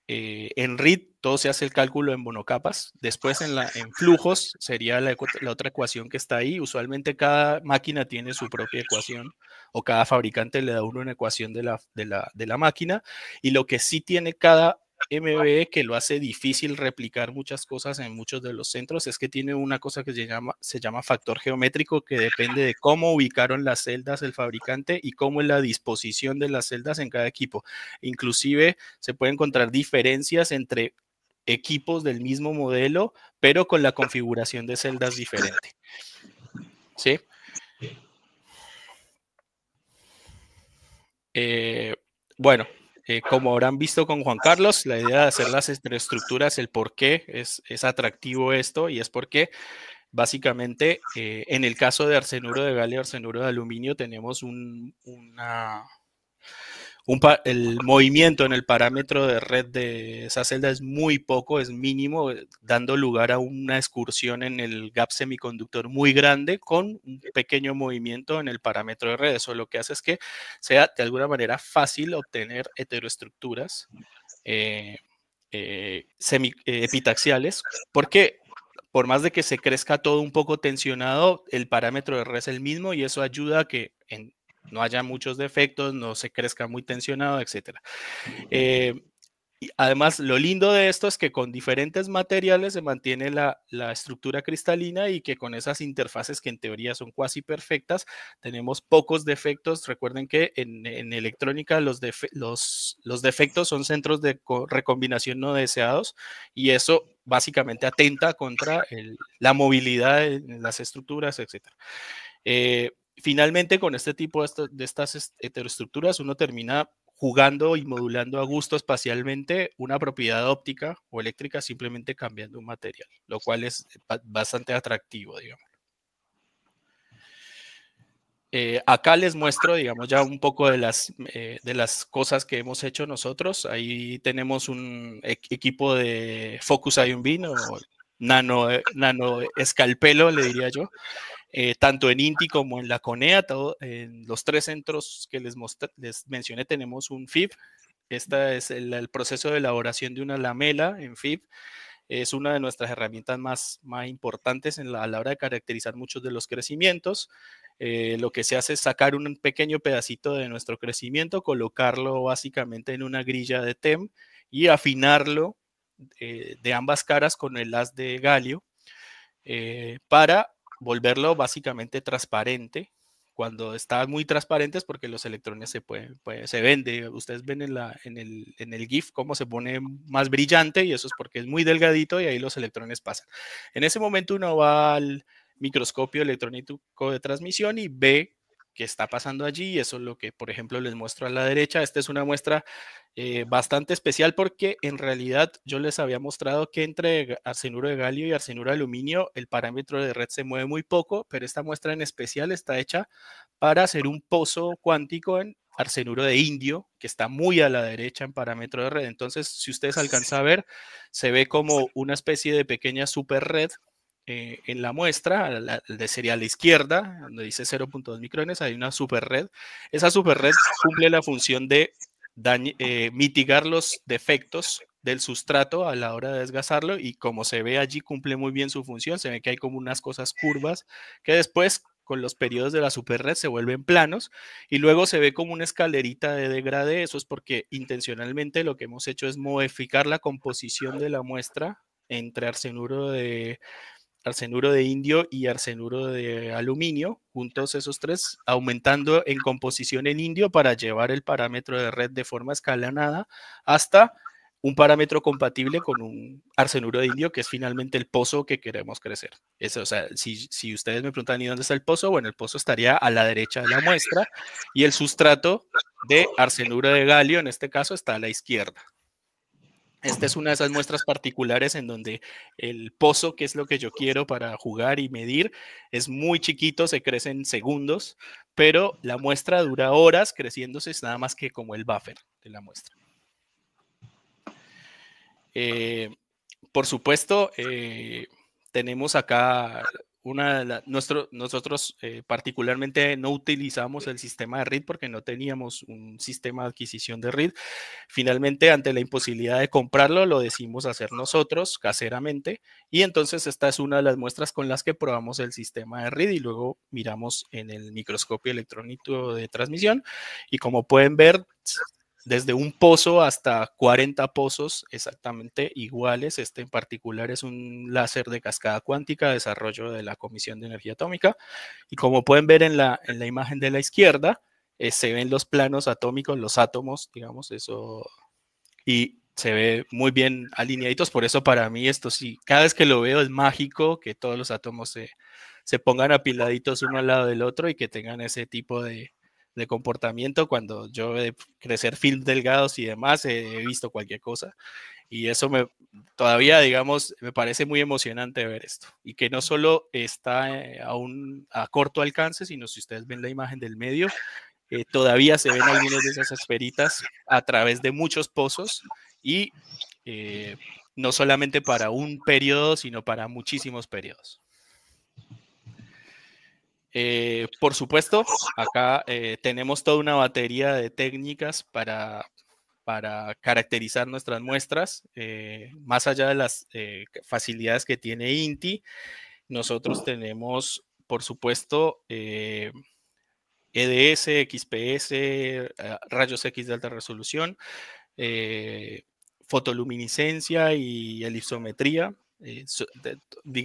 en RID todo se hace el cálculo en monocapas. Después en flujos sería la otra ecuación que está ahí. Usualmente cada máquina tiene su propia ecuación, o cada fabricante le da uno una ecuación de la máquina, y lo que sí tiene cada MBE que lo hace difícil replicar muchas cosas en muchos de los centros es que tiene una cosa que se llama factor geométrico, que depende de cómo ubicaron las celdas el fabricante y cómo es la disposición de las celdas en cada equipo. Inclusive se pueden encontrar diferencias entre equipos del mismo modelo, pero con la configuración de celdas diferente. ¿Sí? Bueno, como habrán visto con Juan Carlos, la idea de hacer las estructuras, el por qué es atractivo esto, y es porque básicamente en el caso de arsenuro de galio, arsenuro de aluminio, tenemos el movimiento en el parámetro de red de esa celda es muy poco, es mínimo, dando lugar a una excursión en el gap semiconductor muy grande con un pequeño movimiento en el parámetro de red. Eso lo que hace es que sea de alguna manera fácil obtener heteroestructuras epitaxiales, porque por más de que se crezca todo un poco tensionado, el parámetro de R es el mismo y eso ayuda a que no haya muchos defectos, no se crezca muy tensionado, etc. Y además, lo lindo de esto es que con diferentes materiales se mantiene la estructura cristalina y que con esas interfaces que en teoría son cuasi perfectas, tenemos pocos defectos. Recuerden que en electrónica los defectos son centros de recombinación no deseados y eso básicamente atenta contra la movilidad en las estructuras, etc. Finalmente, con este tipo de estas heteroestructuras, uno termina jugando y modulando a gusto espacialmente una propiedad óptica o eléctrica simplemente cambiando un material, lo cual es bastante atractivo, digamos. Acá les muestro, digamos, ya un poco de las cosas que hemos hecho nosotros. Ahí tenemos un equipo de Focus Ion Beam o nano escalpelo, le diría yo. Tanto en INTI como en la CONEA, en los 3 centros que les mencioné tenemos un FIB. Este es el proceso de elaboración de una lamela en FIB. Es una de nuestras herramientas más importantes a la hora de caracterizar muchos de los crecimientos. Lo que se hace es sacar un pequeño pedacito de nuestro crecimiento, colocarlo básicamente en una grilla de TEM y afinarlo de ambas caras con el haz de galio para volverlo básicamente transparente. Cuando está muy transparente es porque los electrones se ven, ustedes ven en el GIF cómo se pone más brillante y eso es porque es muy delgadito y ahí los electrones pasan. En ese momento uno va al microscopio electrónico de transmisión y ve qué está pasando allí y eso es lo que, por ejemplo, les muestro a la derecha. Esta es una muestra bastante especial porque en realidad yo les había mostrado que entre arsenuro de galio y arsenuro de aluminio el parámetro de red se mueve muy poco, pero esta muestra en especial está hecha para hacer un pozo cuántico en arsenuro de indio, que está muy a la derecha en parámetro de red. Entonces, si ustedes alcanzan a ver, se ve como una especie de pequeña super red en la muestra, sería a la izquierda, donde dice 0.2 micrones, hay una super red. Esa super red cumple la función de mitigar los defectos del sustrato a la hora de desgasarlo y como se ve allí cumple muy bien su función, se ve que hay como unas cosas curvas que después con los periodos de la superred se vuelven planos y luego se ve como una escalerita de degradé. Eso es porque intencionalmente lo que hemos hecho es modificar la composición de la muestra entre arsenuro de indio y arsenuro de aluminio, juntos esos tres, aumentando en composición en indio para llevar el parámetro de red de forma escalonada hasta un parámetro compatible con un arsenuro de indio, que es finalmente el pozo que queremos crecer. Eso, o sea, si ustedes me preguntan ¿y dónde está el pozo? Bueno, el pozo estaría a la derecha de la muestra y el sustrato de arsenuro de galio, en este caso, está a la izquierda. Esta es una de esas muestras particulares en donde el pozo, que es lo que yo quiero para jugar y medir, es muy chiquito, se crece en segundos, pero la muestra dura horas creciéndose, es nada más que como el buffer de la muestra. Por supuesto, tenemos acá nosotros particularmente no utilizamos el sistema de RID porque no teníamos un sistema de adquisición de RID. Finalmente, ante la imposibilidad de comprarlo, lo decidimos hacer nosotros caseramente y entonces esta es una de las muestras con las que probamos el sistema de RID y luego miramos en el microscopio electrónico de transmisión y como pueden ver, desde un pozo hasta 40 pozos exactamente iguales. Este en particular es un láser de cascada cuántica, desarrollo de la Comisión de Energía Atómica. Y como pueden ver en la imagen de la izquierda, se ven los planos atómicos, los átomos, digamos, eso. Y se ve muy bien alineaditos. Por eso para mí esto sí, cada vez que lo veo es mágico que todos los átomos se pongan apiladitos uno al lado del otro y que tengan ese tipo de comportamiento. Cuando yo de crecer film delgados y demás he visto cualquier cosa y eso todavía digamos me parece muy emocionante ver esto y que no solo está a corto alcance, sino si ustedes ven la imagen del medio, todavía se ven algunas de esas esferitas a través de muchos pozos y no solamente para un periodo, sino para muchísimos periodos. Por supuesto, acá tenemos toda una batería de técnicas para para caracterizar nuestras muestras. Más allá de las facilidades que tiene INTI, nosotros tenemos, por supuesto, EDS, XPS, rayos X de alta resolución, fotoluminiscencia y elipsometría.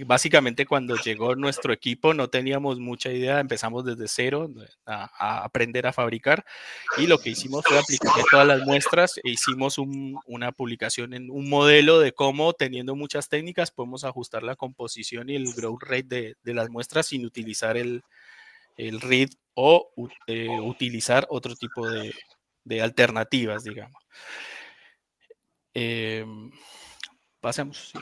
Básicamente, cuando llegó nuestro equipo no teníamos mucha idea, empezamos desde cero a aprender a fabricar, y lo que hicimos fue aplicar todas las muestras e hicimos una publicación en un modelo de cómo, teniendo muchas técnicas, podemos ajustar la composición y el growth rate de las muestras sin utilizar el read o utilizar otro tipo de alternativas, digamos. Pasemos. Sí.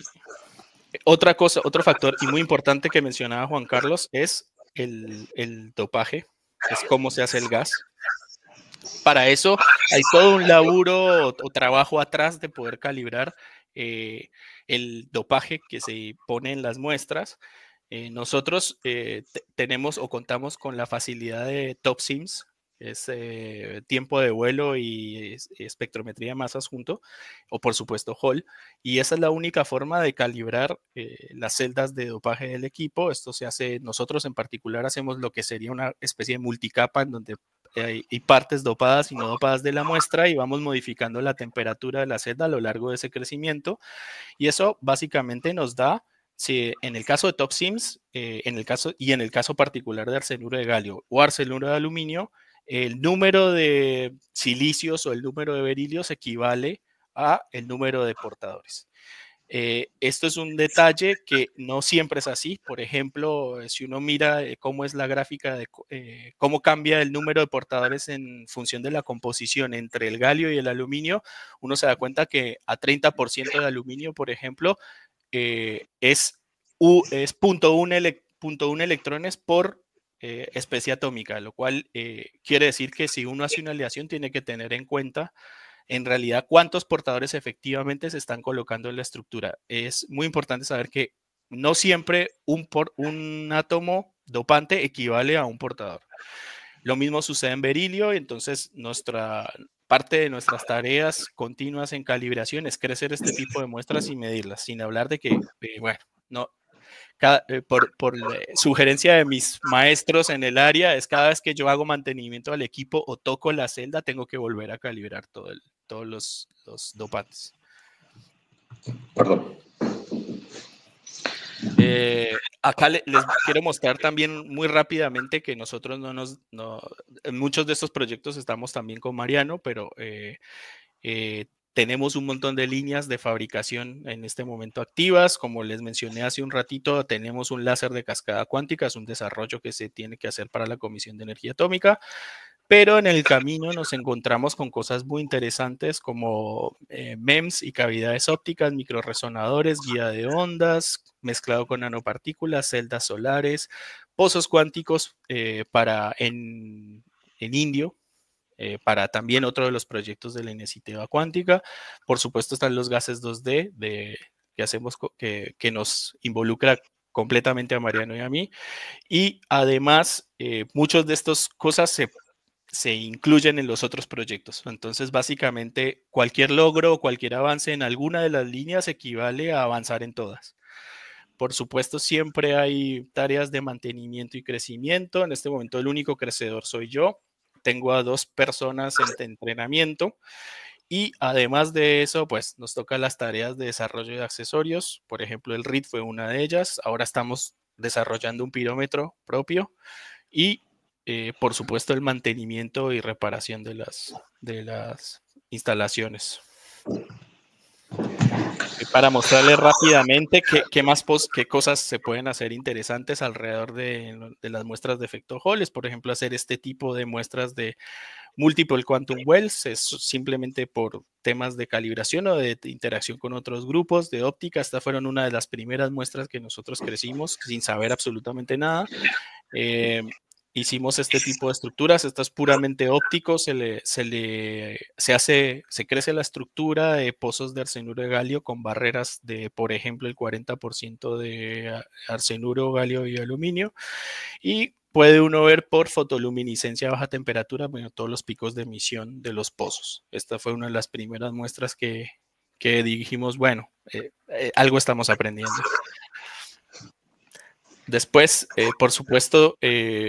Otra cosa, otro factor y muy importante que mencionaba Juan Carlos es el dopaje, es cómo se hace el gas. Para eso hay todo un laburo o trabajo atrás de poder calibrar el dopaje que se pone en las muestras. Nosotros tenemos o contamos con la facilidad de TopSIMS, es tiempo de vuelo y espectrometría de masas junto, o por supuesto Hall, y esa es la única forma de calibrar las celdas de dopaje del equipo. Esto se hace, nosotros en particular hacemos lo que sería una especie de multicapa en donde hay partes dopadas y no dopadas de la muestra, y vamos modificando la temperatura de la celda a lo largo de ese crecimiento, y eso básicamente nos da, si en el caso de TopSIMS, en el caso particular de arsenuro de galio o arsenuro de aluminio, el número de silicios o el número de berilios equivale a el número de portadores. Esto es un detalle que no siempre es así. Por ejemplo, si uno mira cómo es la gráfica de cómo cambia el número de portadores en función de la composición entre el galio y el aluminio, uno se da cuenta que a 30% de aluminio, por ejemplo, es 0.1 electrones por especie atómica, lo cual quiere decir que si uno hace una aleación tiene que tener en cuenta en realidad cuántos portadores efectivamente se están colocando en la estructura. Es muy importante saber que no siempre un átomo dopante equivale a un portador. Lo mismo sucede en berilio, entonces parte de nuestras tareas continuas en calibración es crecer este tipo de muestras y medirlas, sin hablar de que, bueno, no, por sugerencia de mis maestros en el área, es cada vez que yo hago mantenimiento al equipo o toco la celda, tengo que volver a calibrar todos los dopantes. Perdón. Acá les quiero mostrar también muy rápidamente que nosotros en muchos de estos proyectos estamos también con Mariano, pero tenemos un montón de líneas de fabricación en este momento activas. Como les mencioné hace un ratito, tenemos un láser de cascada cuántica, es un desarrollo que se tiene que hacer para la Comisión de Energía Atómica, pero en el camino nos encontramos con cosas muy interesantes como MEMS y cavidades ópticas, microresonadores, guía de ondas, mezclado con nanopartículas, celdas solares, pozos cuánticos en indio, para también otro de los proyectos de la Iniciativa Cuántica. Por supuesto están los gases 2D que hacemos, que nos involucra completamente a Mariano y a mí, y además muchas de estas cosas se incluyen en los otros proyectos. Entonces, básicamente, cualquier logro o cualquier avance en alguna de las líneas equivale a avanzar en todas. Por supuesto, siempre hay tareas de mantenimiento y crecimiento. En este momento, el único crecedor soy yo. Tengo a 2 personas en entrenamiento. Y además de eso, pues nos toca las tareas de desarrollo de accesorios. Por ejemplo, el RID fue una de ellas. Ahora estamos desarrollando un pirómetro propio. Y por supuesto el mantenimiento y reparación de las instalaciones. Para mostrarles rápidamente qué cosas se pueden hacer interesantes alrededor de las muestras de efecto Hall. Es, por ejemplo, hacer este tipo de muestras de multiple quantum wells, es simplemente por temas de calibración o de interacción con otros grupos de óptica. Estas fueron una de las primeras muestras que nosotros crecimos sin saber absolutamente nada. Hicimos este tipo de estructuras. Esto es puramente óptico, se crece la estructura de pozos de arsenuro de galio con barreras de, por ejemplo, el 40% de arsenuro, galio y aluminio, y puede uno ver por fotoluminiscencia a baja temperatura, bueno, todos los picos de emisión de los pozos. Esta fue una de las primeras muestras que dijimos, bueno, algo estamos aprendiendo. Después, por supuesto,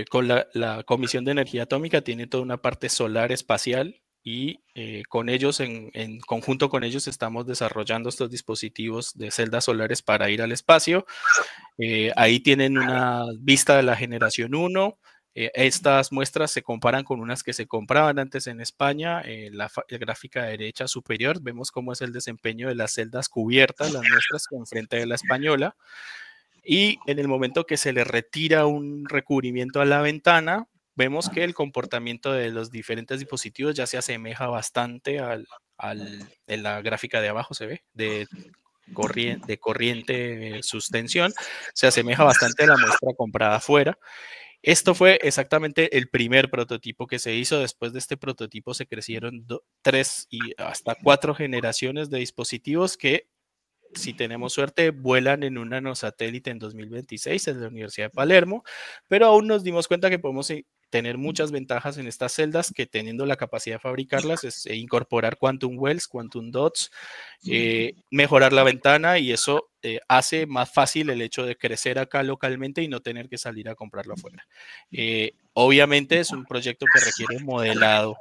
con la Comisión de Energía Atómica tiene toda una parte solar espacial y con ellos, en conjunto con ellos, estamos desarrollando estos dispositivos de celdas solares para ir al espacio. Ahí tienen una vista de la generación 1. Estas muestras se comparan con unas que se compraban antes en España. La gráfica derecha superior vemos cómo es el desempeño de las celdas cubiertas, las muestras enfrente de la española. Y en el momento que se le retira un recubrimiento a la ventana, vemos que el comportamiento de los diferentes dispositivos ya se asemeja bastante en la gráfica de abajo, se ve, de corriente versus tensión, se asemeja bastante a la muestra comprada afuera. Esto fue exactamente el primer prototipo que se hizo. Después de este prototipo se crecieron 3 y hasta 4 generaciones de dispositivos que, si tenemos suerte, vuelan en un nanosatélite en 2026 en la Universidad de Palermo, pero aún nos dimos cuenta que podemos tener muchas ventajas en estas celdas, que teniendo la capacidad de fabricarlas es incorporar quantum wells, quantum dots, mejorar la ventana, y eso hace más fácil el hecho de crecer acá localmente y no tener que salir a comprarlo afuera. Obviamente es un proyecto que requiere modelado,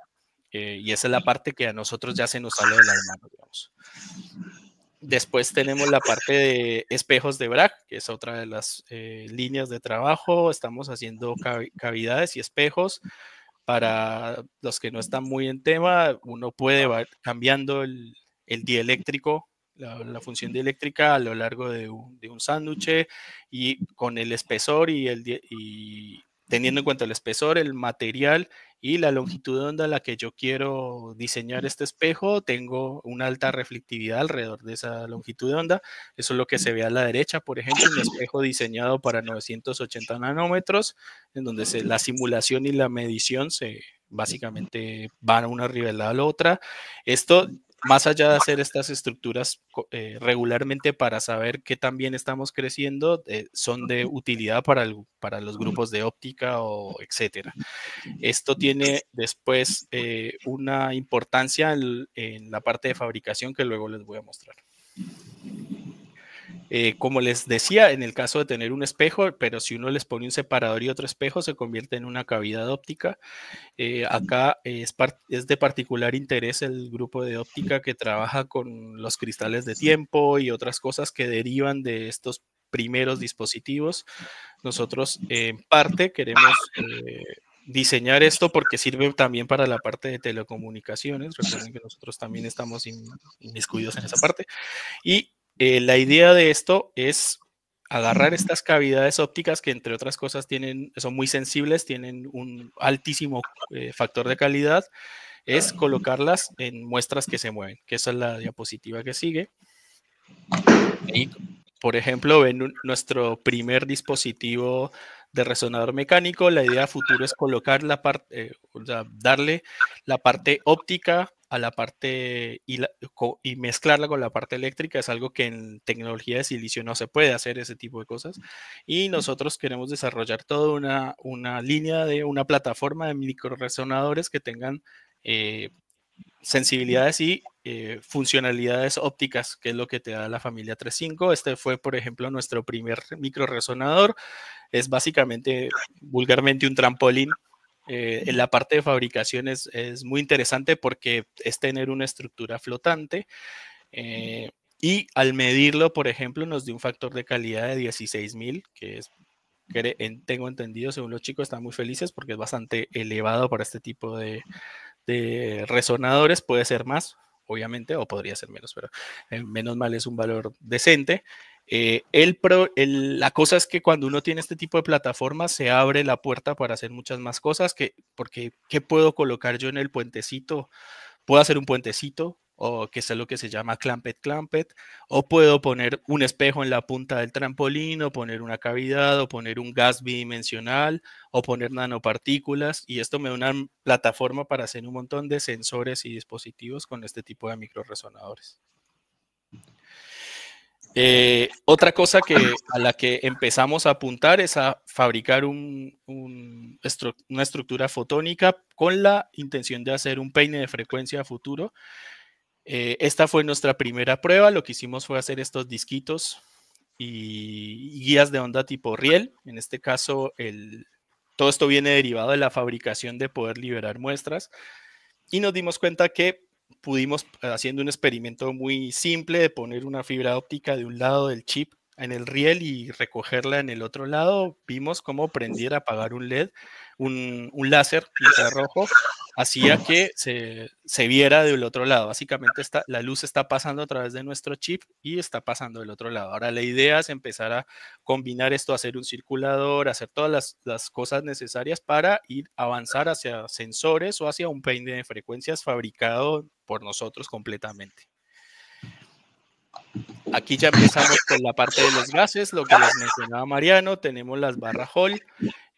y esa es la parte que a nosotros ya se nos sale de las manos, digamos. Después tenemos la parte de espejos de Bragg, que es otra de las líneas de trabajo. Estamos haciendo cavidades y espejos. Para los que no están muy en tema, uno puede ir cambiando el dieléctrico, la función dieléctrica a lo largo de un sándwich, y con el espesor y teniendo en cuenta el espesor, el material y la longitud de onda a la que yo quiero diseñar este espejo, tengo una alta reflectividad alrededor de esa longitud de onda. Eso es lo que se ve a la derecha, por ejemplo, un espejo diseñado para 980 nanómetros, en donde la simulación y la medición básicamente van una arriba de la otra. Esto, más allá de hacer estas estructuras regularmente para saber qué tan bien estamos creciendo, son de utilidad para los grupos de óptica o etcétera. Esto tiene después una importancia en la parte de fabricación que luego les voy a mostrar. Como les decía, en el caso de tener un espejo, pero si uno les pone un separador y otro espejo, se convierte en una cavidad óptica. Acá es de particular interés el grupo de óptica que trabaja con los cristales de tiempo y otras cosas que derivan de estos primeros dispositivos. Nosotros en parte queremos diseñar esto porque sirve también para la parte de telecomunicaciones. Recuerden que nosotros también estamos inmiscuidos en esa parte. Y la idea de esto es agarrar estas cavidades ópticas que, entre otras cosas, son muy sensibles, tienen un altísimo factor de calidad, es colocarlas en muestras que se mueven, que esa es la diapositiva que sigue. Y, por ejemplo, ven nuestro primer dispositivo de resonador mecánico. La idea futuro es colocar darle la parte óptica a la parte y mezclarla con la parte eléctrica. Es algo que en tecnología de silicio no se puede hacer, ese tipo de cosas, y nosotros queremos desarrollar toda una línea de una plataforma de microresonadores que tengan sensibilidades y funcionalidades ópticas, que es lo que te da la familia 3.5. Este fue, por ejemplo, nuestro primer microresonador. Es básicamente, vulgarmente, un trampolín. En la parte de fabricación es muy interesante porque es tener una estructura flotante, y al medirlo, por ejemplo, nos dio un factor de calidad de 16.000, que es, tengo entendido, según los chicos, están muy felices porque es bastante elevado para este tipo de resonadores. Puede ser más, obviamente, o podría ser menos, pero menos mal es un valor decente. La cosa es que cuando uno tiene este tipo de plataformas se abre la puerta para hacer muchas más cosas, porque ¿qué puedo colocar yo en el puentecito? Puedo hacer un puentecito, o que es lo que se llama clampet, o puedo poner un espejo en la punta del trampolín, o poner una cavidad, o poner un gas bidimensional, o poner nanopartículas, y esto me da una plataforma para hacer un montón de sensores y dispositivos con este tipo de microresonadores. Otra cosa a la que empezamos a apuntar es a fabricar una estructura fotónica con la intención de hacer un peine de frecuencia a futuro. Esta fue nuestra primera prueba. Lo que hicimos fue hacer estos disquitos y guías de onda tipo riel. En este caso, todo esto viene derivado de la fabricación de poder liberar muestras. Y nos dimos cuenta que pudimos, haciendo un experimento muy simple de poner una fibra óptica de un lado del chip en el riel y recogerla en el otro lado, vimos cómo prender, apagar un LED, un láser infrarrojo, hacía que se viera del otro lado. Básicamente la luz está pasando a través de nuestro chip y está pasando del otro lado. Ahora la idea es empezar a combinar esto, hacer un circulador, hacer todas las cosas necesarias para avanzar hacia sensores o hacia un peine de frecuencias fabricado por nosotros completamente. Aquí ya empezamos con la parte de los gases, lo que les mencionaba Mariano. Tenemos las barras Hall.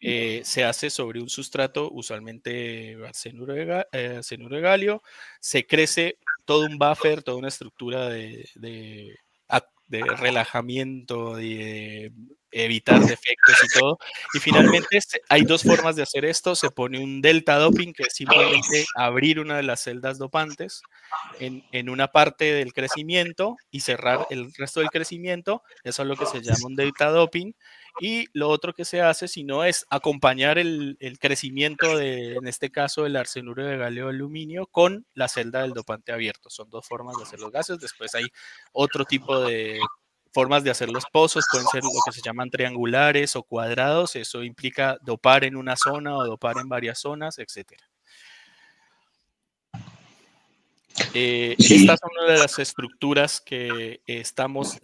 Se hace sobre un sustrato, usualmente cianuro de galio. Se crece todo un buffer, toda una estructura de relajamiento, de evitar defectos y todo. Y finalmente hay dos formas de hacer esto. Se pone un delta doping, que es simplemente abrir una de las celdas dopantes en una parte del crecimiento y cerrar el resto del crecimiento. Eso es lo que se llama un delta doping. Y lo otro que se hace, si no, es acompañar el crecimiento en este caso, el arsenuro de galio de aluminio con la celda del dopante abierto. Son dos formas de hacer los gases. Después hay otro tipo de formas de hacer los pozos, pueden ser lo que se llaman triangulares o cuadrados. Eso implica dopar en una zona o dopar en varias zonas, etcétera. Estas son una de las estructuras que estamos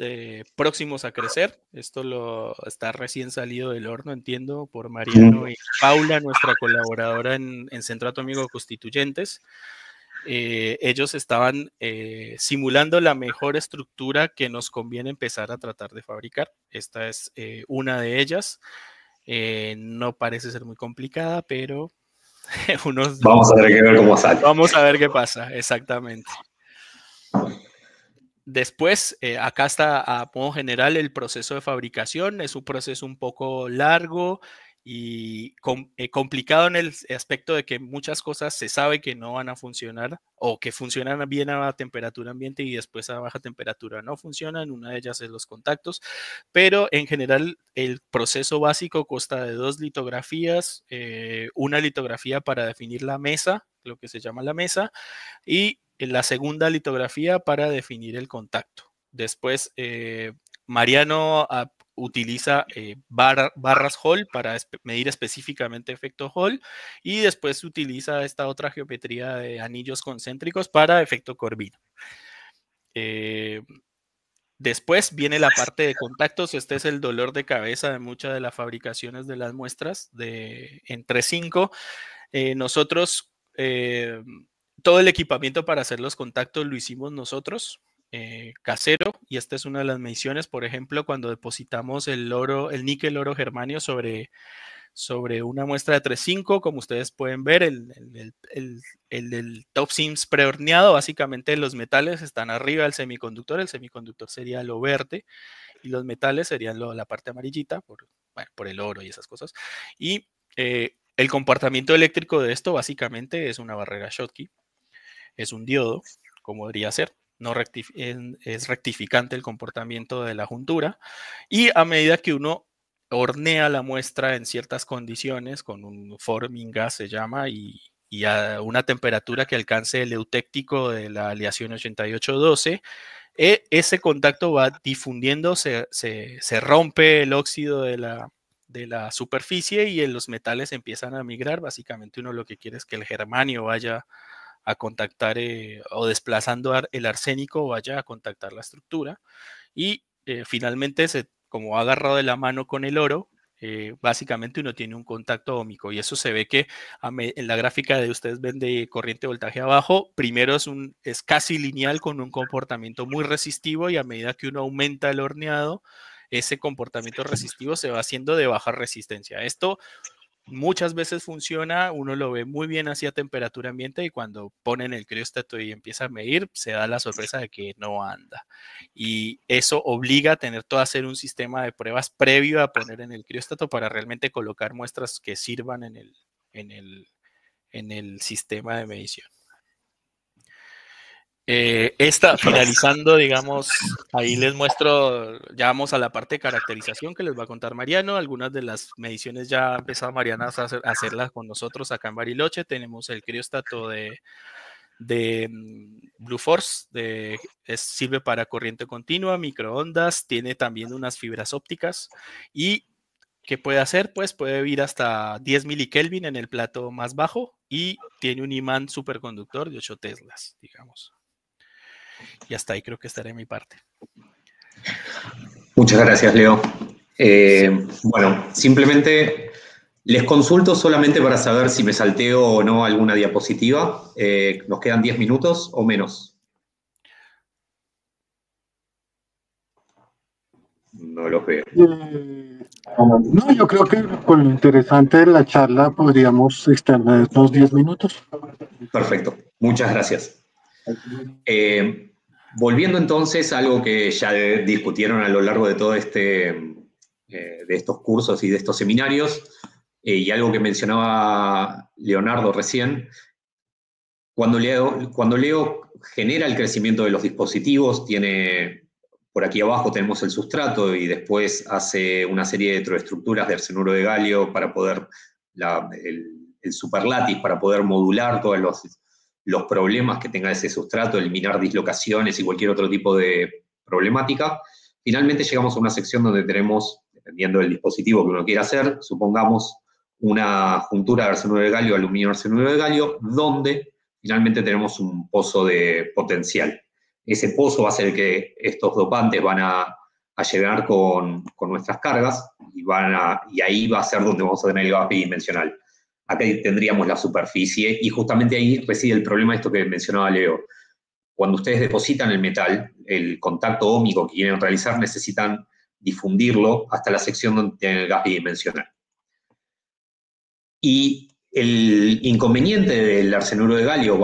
próximos a crecer. Esto está recién salido del horno, entiendo, por Mariano y Paula, nuestra colaboradora en Centro Atómico Constituyentes. Ellos estaban simulando la mejor estructura que nos conviene empezar a tratar de fabricar. Esta es una de ellas. No parece ser muy complicada, pero vamos a tener que ver cómo sale. Vamos a ver qué pasa, exactamente. Después, acá está a modo general el proceso de fabricación. Es un proceso un poco largo y complicado en el aspecto de que muchas cosas se sabe que no van a funcionar o que funcionan bien a temperatura ambiente y después a baja temperatura no funcionan. Una de ellas es los contactos, pero en general el proceso básico consta de 2 litografías, una litografía para definir la mesa, lo que se llama la mesa, y la segunda litografía para definir el contacto. Después, Mariano utiliza barras Hall para medir específicamente efecto Hall, y después utiliza esta otra geometría de anillos concéntricos para efecto Corvino. Después viene la parte de contactos. Este es el dolor de cabeza de muchas de las fabricaciones de las muestras entre 5. Nosotros, todo el equipamiento para hacer los contactos lo hicimos nosotros, casero, y esta es una de las mediciones. Por ejemplo, cuando depositamos el níquel oro germanio sobre una muestra de 3,5, como ustedes pueden ver, el top sims prehorneado, básicamente los metales están arriba del semiconductor. El semiconductor sería lo verde y los metales serían la parte amarillita por el oro y esas cosas. Y el comportamiento eléctrico de esto básicamente es una barrera Schottky, es un diodo, como debería ser. Es rectificante el comportamiento de la juntura, y a medida que uno hornea la muestra en ciertas condiciones, con un forming gas se llama, y a una temperatura que alcance el eutéctico de la aleación 8812, ese contacto va difundiendo, se rompe el óxido de la superficie y los metales empiezan a migrar. Básicamente uno lo que quiere es que el germanio vaya a contactar o desplazando el arsénico vaya a contactar la estructura, y finalmente como ha agarrado de la mano con el oro, básicamente uno tiene un contacto óhmico, y eso se ve que en la gráfica de ustedes ven de corriente voltaje abajo. Primero es casi lineal con un comportamiento muy resistivo, y a medida que uno aumenta el horneado, ese comportamiento resistivo se va haciendo de baja resistencia. Esto muchas veces funciona, uno lo ve muy bien hacia temperatura ambiente y cuando ponen el crióstato y empieza a medir, se da la sorpresa de que no anda. Y eso obliga a tener todo a hacer un sistema de pruebas previo a poner en el crióstato para realmente colocar muestras que sirvan en el sistema de medición. Finalizando, digamos, ahí les muestro, ya vamos a la parte de caracterización que les va a contar Mariano. Algunas de las mediciones ya ha empezado Mariana a hacerlas con nosotros acá en Bariloche. Tenemos el crióstato de Blue Force, sirve para corriente continua, microondas, tiene también unas fibras ópticas y ¿qué puede hacer? Pues puede ir hasta 10 milikelvin en el plato más bajo y tiene un imán superconductor de 8 teslas, digamos. Y hasta ahí creo que estaré en mi parte. Muchas gracias, Leo. Bueno, simplemente les consulto solamente para saber si me salteo o no alguna diapositiva. ¿Nos quedan 10 minutos o menos? No los veo. No, yo creo que con lo interesante de la charla podríamos extender los 10 minutos. Perfecto, muchas gracias. Volviendo entonces a algo que ya discutieron a lo largo de todo de estos cursos y de estos seminarios, y algo que mencionaba Leonardo recién, cuando Leo genera el crecimiento de los dispositivos, por aquí abajo tenemos el sustrato y después hace una serie de heteroestructuras de arsenuro de galio para poder, el superlátiz para poder modular todos los problemas que tenga ese sustrato, eliminar dislocaciones y cualquier otro tipo de problemática. Finalmente llegamos a una sección donde tenemos, dependiendo del dispositivo que uno quiera hacer, supongamos una juntura de arsenuro de galio, aluminio arsenuro de galio, donde finalmente tenemos un pozo de potencial. Ese pozo va a ser que estos dopantes van a llegar con nuestras cargas y ahí va a ser donde vamos a tener el gas bidimensional. Acá tendríamos la superficie y justamente ahí reside el problema de esto que mencionaba Leo. Cuando ustedes depositan el metal, el contacto óhmico que quieren realizar, necesitan difundirlo hasta la sección donde tienen el gas bidimensional. Y el inconveniente del arsenuro de galio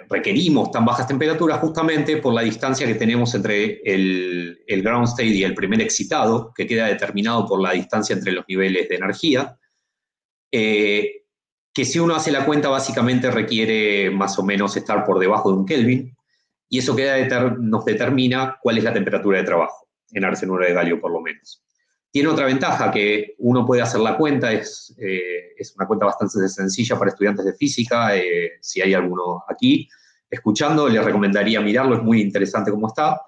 requerimos tan bajas temperaturas justamente por la distancia que tenemos entre el ground state y el primer excitado, que queda determinado por la distancia entre los niveles de energía, que si uno hace la cuenta básicamente requiere más o menos estar por debajo de 1 Kelvin, y eso nos determina cuál es la temperatura de trabajo, en arsenuro de galio por lo menos. Tiene otra ventaja que uno puede hacer la cuenta, es una cuenta bastante sencilla para estudiantes de física, si hay alguno aquí escuchando, les recomendaría mirarlo, es muy interesante cómo está.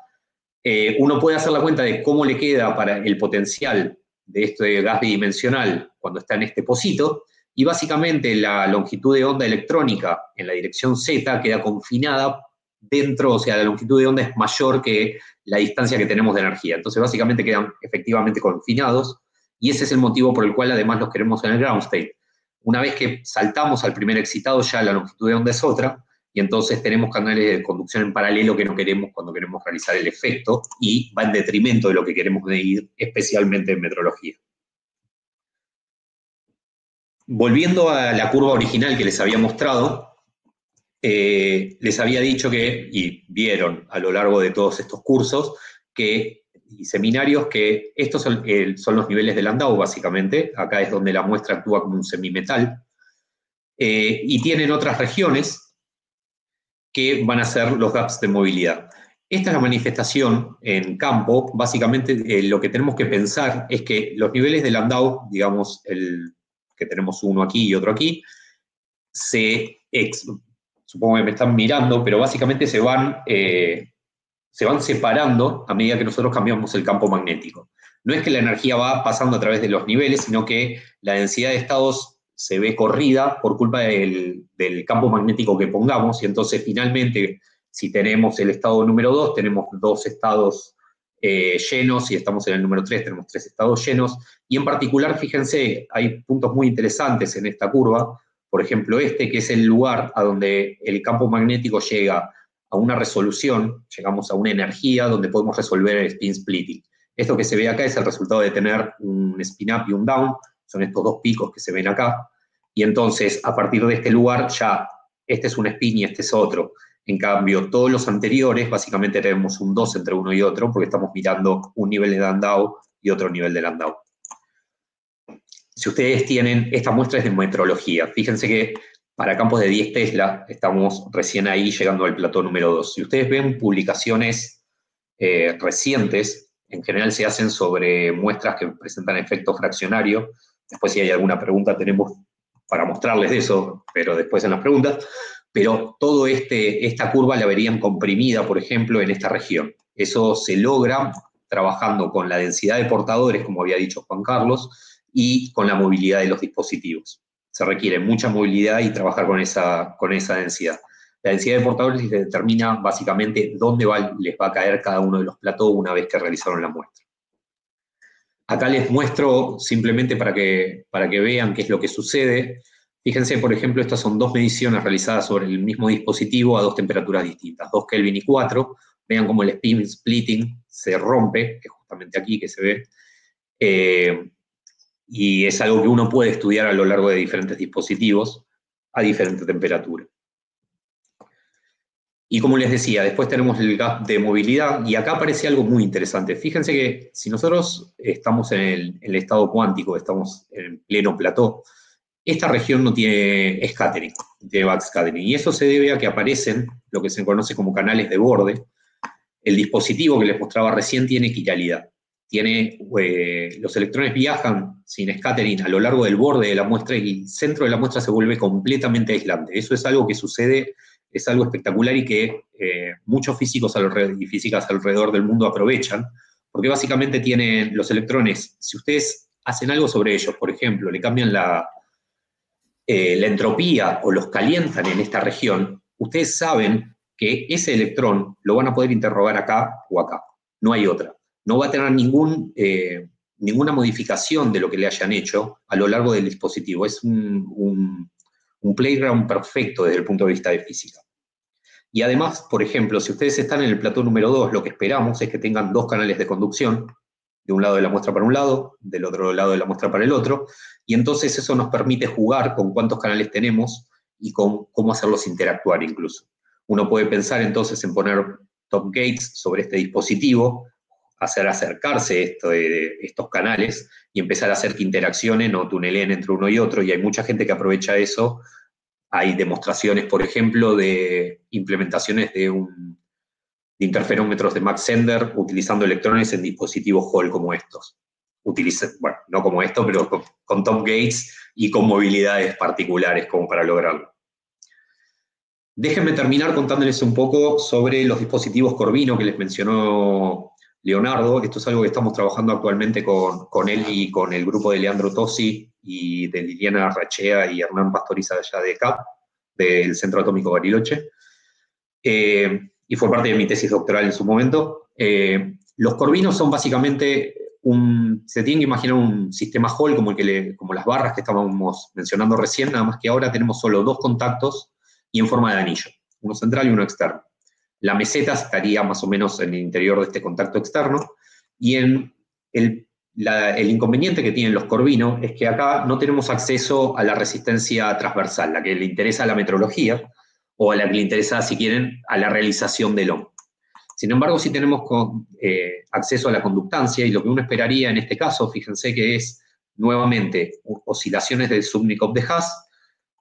Uno puede hacer la cuenta de cómo le queda para el potencial de este gas bidimensional cuando está en este pocito, y básicamente la longitud de onda electrónica en la dirección Z queda confinada dentro, o sea, la longitud de onda es mayor que la distancia que tenemos de energía. Entonces, básicamente quedan efectivamente confinados, y ese es el motivo por el cual además los queremos en el ground state. Una vez que saltamos al primer excitado, ya la longitud de onda es otra, y entonces tenemos canales de conducción en paralelo que no queremos cuando queremos realizar el efecto, y va en detrimento de lo que queremos medir, especialmente en metrología. Volviendo a la curva original que les había mostrado, les había dicho y vieron a lo largo de todos estos cursos y seminarios que estos son los niveles de Landau, básicamente. Acá es donde la muestra actúa como un semimetal. Y tienen otras regiones que van a ser los gaps de movilidad. Esta es la manifestación en campo. Básicamente lo que tenemos que pensar es que los niveles de Landau, digamos, que tenemos uno aquí y otro aquí, supongo que me están mirando, pero básicamente se van separando a medida que nosotros cambiamos el campo magnético. No es que la energía va pasando a través de los niveles, sino que la densidad de estados se ve corrida por culpa del campo magnético que pongamos, y entonces finalmente, si tenemos el estado número 2, tenemos 2 estados llenos, y estamos en el número 3, tenemos 3 estados llenos, y en particular, fíjense, hay puntos muy interesantes en esta curva. Por ejemplo, que es el lugar a donde el campo magnético llega a una resolución, llegamos a una energía donde podemos resolver el spin splitting. Esto que se ve acá es el resultado de tener un spin up y un down son estos dos picos que se ven acá, y entonces a partir de este lugar ya este es un spin y este es otro. En cambio, todos los anteriores, básicamente tenemos un 2 entre uno y otro, porque estamos mirando un nivel de Landau y otro nivel de Landau. Si ustedes tienen, esta muestra es de metrología, fíjense que para campos de 10 Tesla estamos recién ahí llegando al plató número 2. Si ustedes ven publicaciones recientes, en general se hacen sobre muestras que presentan efecto fraccionario. Después si hay alguna pregunta tenemos para mostrarles de eso, pero después en las preguntas. Pero toda esta curva la verían comprimida, por ejemplo, en esta región. Eso se logra trabajando con la densidad de portadores, como había dicho Juan Carlos, y con la movilidad de los dispositivos. Se requiere mucha movilidad y trabajar con esa densidad. La densidad de portadores les determina básicamente dónde les va a caer cada uno de los platós una vez que realizaron la muestra. Acá les muestro simplemente para que vean qué es lo que sucede. Fíjense, por ejemplo, estas son dos mediciones realizadas sobre el mismo dispositivo a dos temperaturas distintas, 2 Kelvin y 4. Vean cómo el spin splitting se rompe, que es justamente aquí que se ve. Y es algo que uno puede estudiar a lo largo de diferentes dispositivos a diferente temperatura. Y como les decía, después tenemos el gap de movilidad, y acá aparece algo muy interesante. Fíjense que si nosotros estamos en el estado cuántico, estamos en pleno plató, esta región no tiene scattering, tiene backscattering, y eso se debe a que aparecen lo que se conoce como canales de borde. El dispositivo que les mostraba recién tiene quiralidad. Los electrones viajan sin scattering a lo largo del borde de la muestra y el centro de la muestra se vuelve completamente aislante. Eso es algo que sucede, es algo espectacular y que muchos físicos y físicas alrededor del mundo aprovechan, porque básicamente tienen los electrones, si ustedes hacen algo sobre ellos, por ejemplo, le cambian la entropía o los calientan en esta región, ustedes saben que ese electrón lo van a poder interrogar acá o acá, no hay otra. No va a tener ninguna modificación de lo que le hayan hecho a lo largo del dispositivo. Es un playground perfecto desde el punto de vista de física. Y además, por ejemplo, si ustedes están en el plató número 2, lo que esperamos es que tengan dos canales de conducción, de un lado de la muestra para un lado, del otro lado de la muestra para el otro, y entonces eso nos permite jugar con cuántos canales tenemos y con cómo hacerlos interactuar incluso. Uno puede pensar entonces en poner top gates sobre este dispositivo, hacer acercarse estos canales y empezar a hacer que interaccionen o tunelen entre uno y otro, y hay mucha gente que aprovecha eso. Hay demostraciones, por ejemplo, de implementaciones de interferómetros de Mach Zehnder utilizando electrones en dispositivos Hall como estos. Bueno, no como esto, pero con top gates y con movilidades particulares como para lograrlo. Déjenme terminar contándoles un poco sobre los dispositivos Corvino que les mencionó Leonardo. Esto es algo que estamos trabajando actualmente con él y con el grupo de Leandro Tosi y de Liliana Rachea y Hernán Pastoriza allá de CAP, del Centro Atómico Bariloche. Y fue parte de mi tesis doctoral en su momento. Los Corvinos son básicamente se tiene que imaginar un sistema Hall como las barras que estábamos mencionando recién, nada más que ahora tenemos solo dos contactos y en forma de anillo, uno central y uno externo. La meseta estaría más o menos en el interior de este contacto externo, y el inconveniente que tienen los Corvino es que acá no tenemos acceso a la resistencia transversal, la que le interesa a la metrología, o a la que le interesa, si quieren, a la realización del OM. Sin embargo, sí tenemos acceso a la conductancia, y lo que uno esperaría en este caso, fíjense que es, nuevamente, oscilaciones del Subnikov de Haas.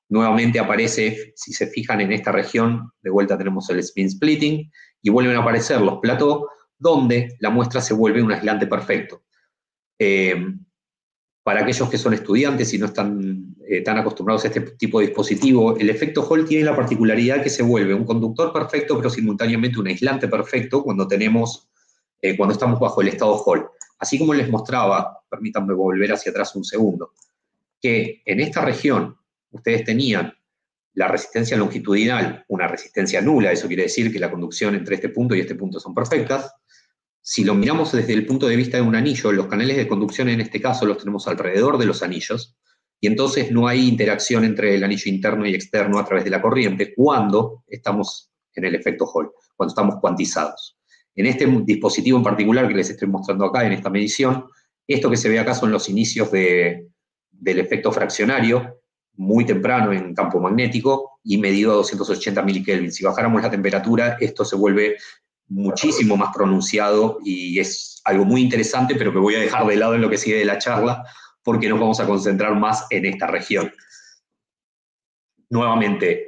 Nuevamente aparece, si se fijan en esta región, de vuelta tenemos el spin splitting, y vuelven a aparecer los platós, donde la muestra se vuelve un aislante perfecto. Para aquellos que son estudiantes y no están tan acostumbrados a este tipo de dispositivo, el efecto Hall tiene la particularidad que se vuelve un conductor perfecto, pero simultáneamente un aislante perfecto cuando estamos bajo el estado Hall. Así como les mostraba, permítanme volver hacia atrás un segundo, que en esta región ustedes tenían la resistencia longitudinal, una resistencia nula, eso quiere decir que la conducción entre este punto y este punto son perfectas. Si lo miramos desde el punto de vista de un anillo, los canales de conducción en este caso los tenemos alrededor de los anillos, y entonces no hay interacción entre el anillo interno y externo a través de la corriente cuando estamos en el efecto Hall, cuando estamos cuantizados. En este dispositivo en particular que les estoy mostrando acá, en esta medición, esto que se ve acá son los inicios de del efecto fraccionario, muy temprano en campo magnético, y medido a 280 milikelvin. Si bajáramos la temperatura, esto se vuelve muchísimo más pronunciado y es algo muy interesante, pero que voy a dejar de lado en lo que sigue de la charla, porque nos vamos a concentrar más en esta región. Nuevamente,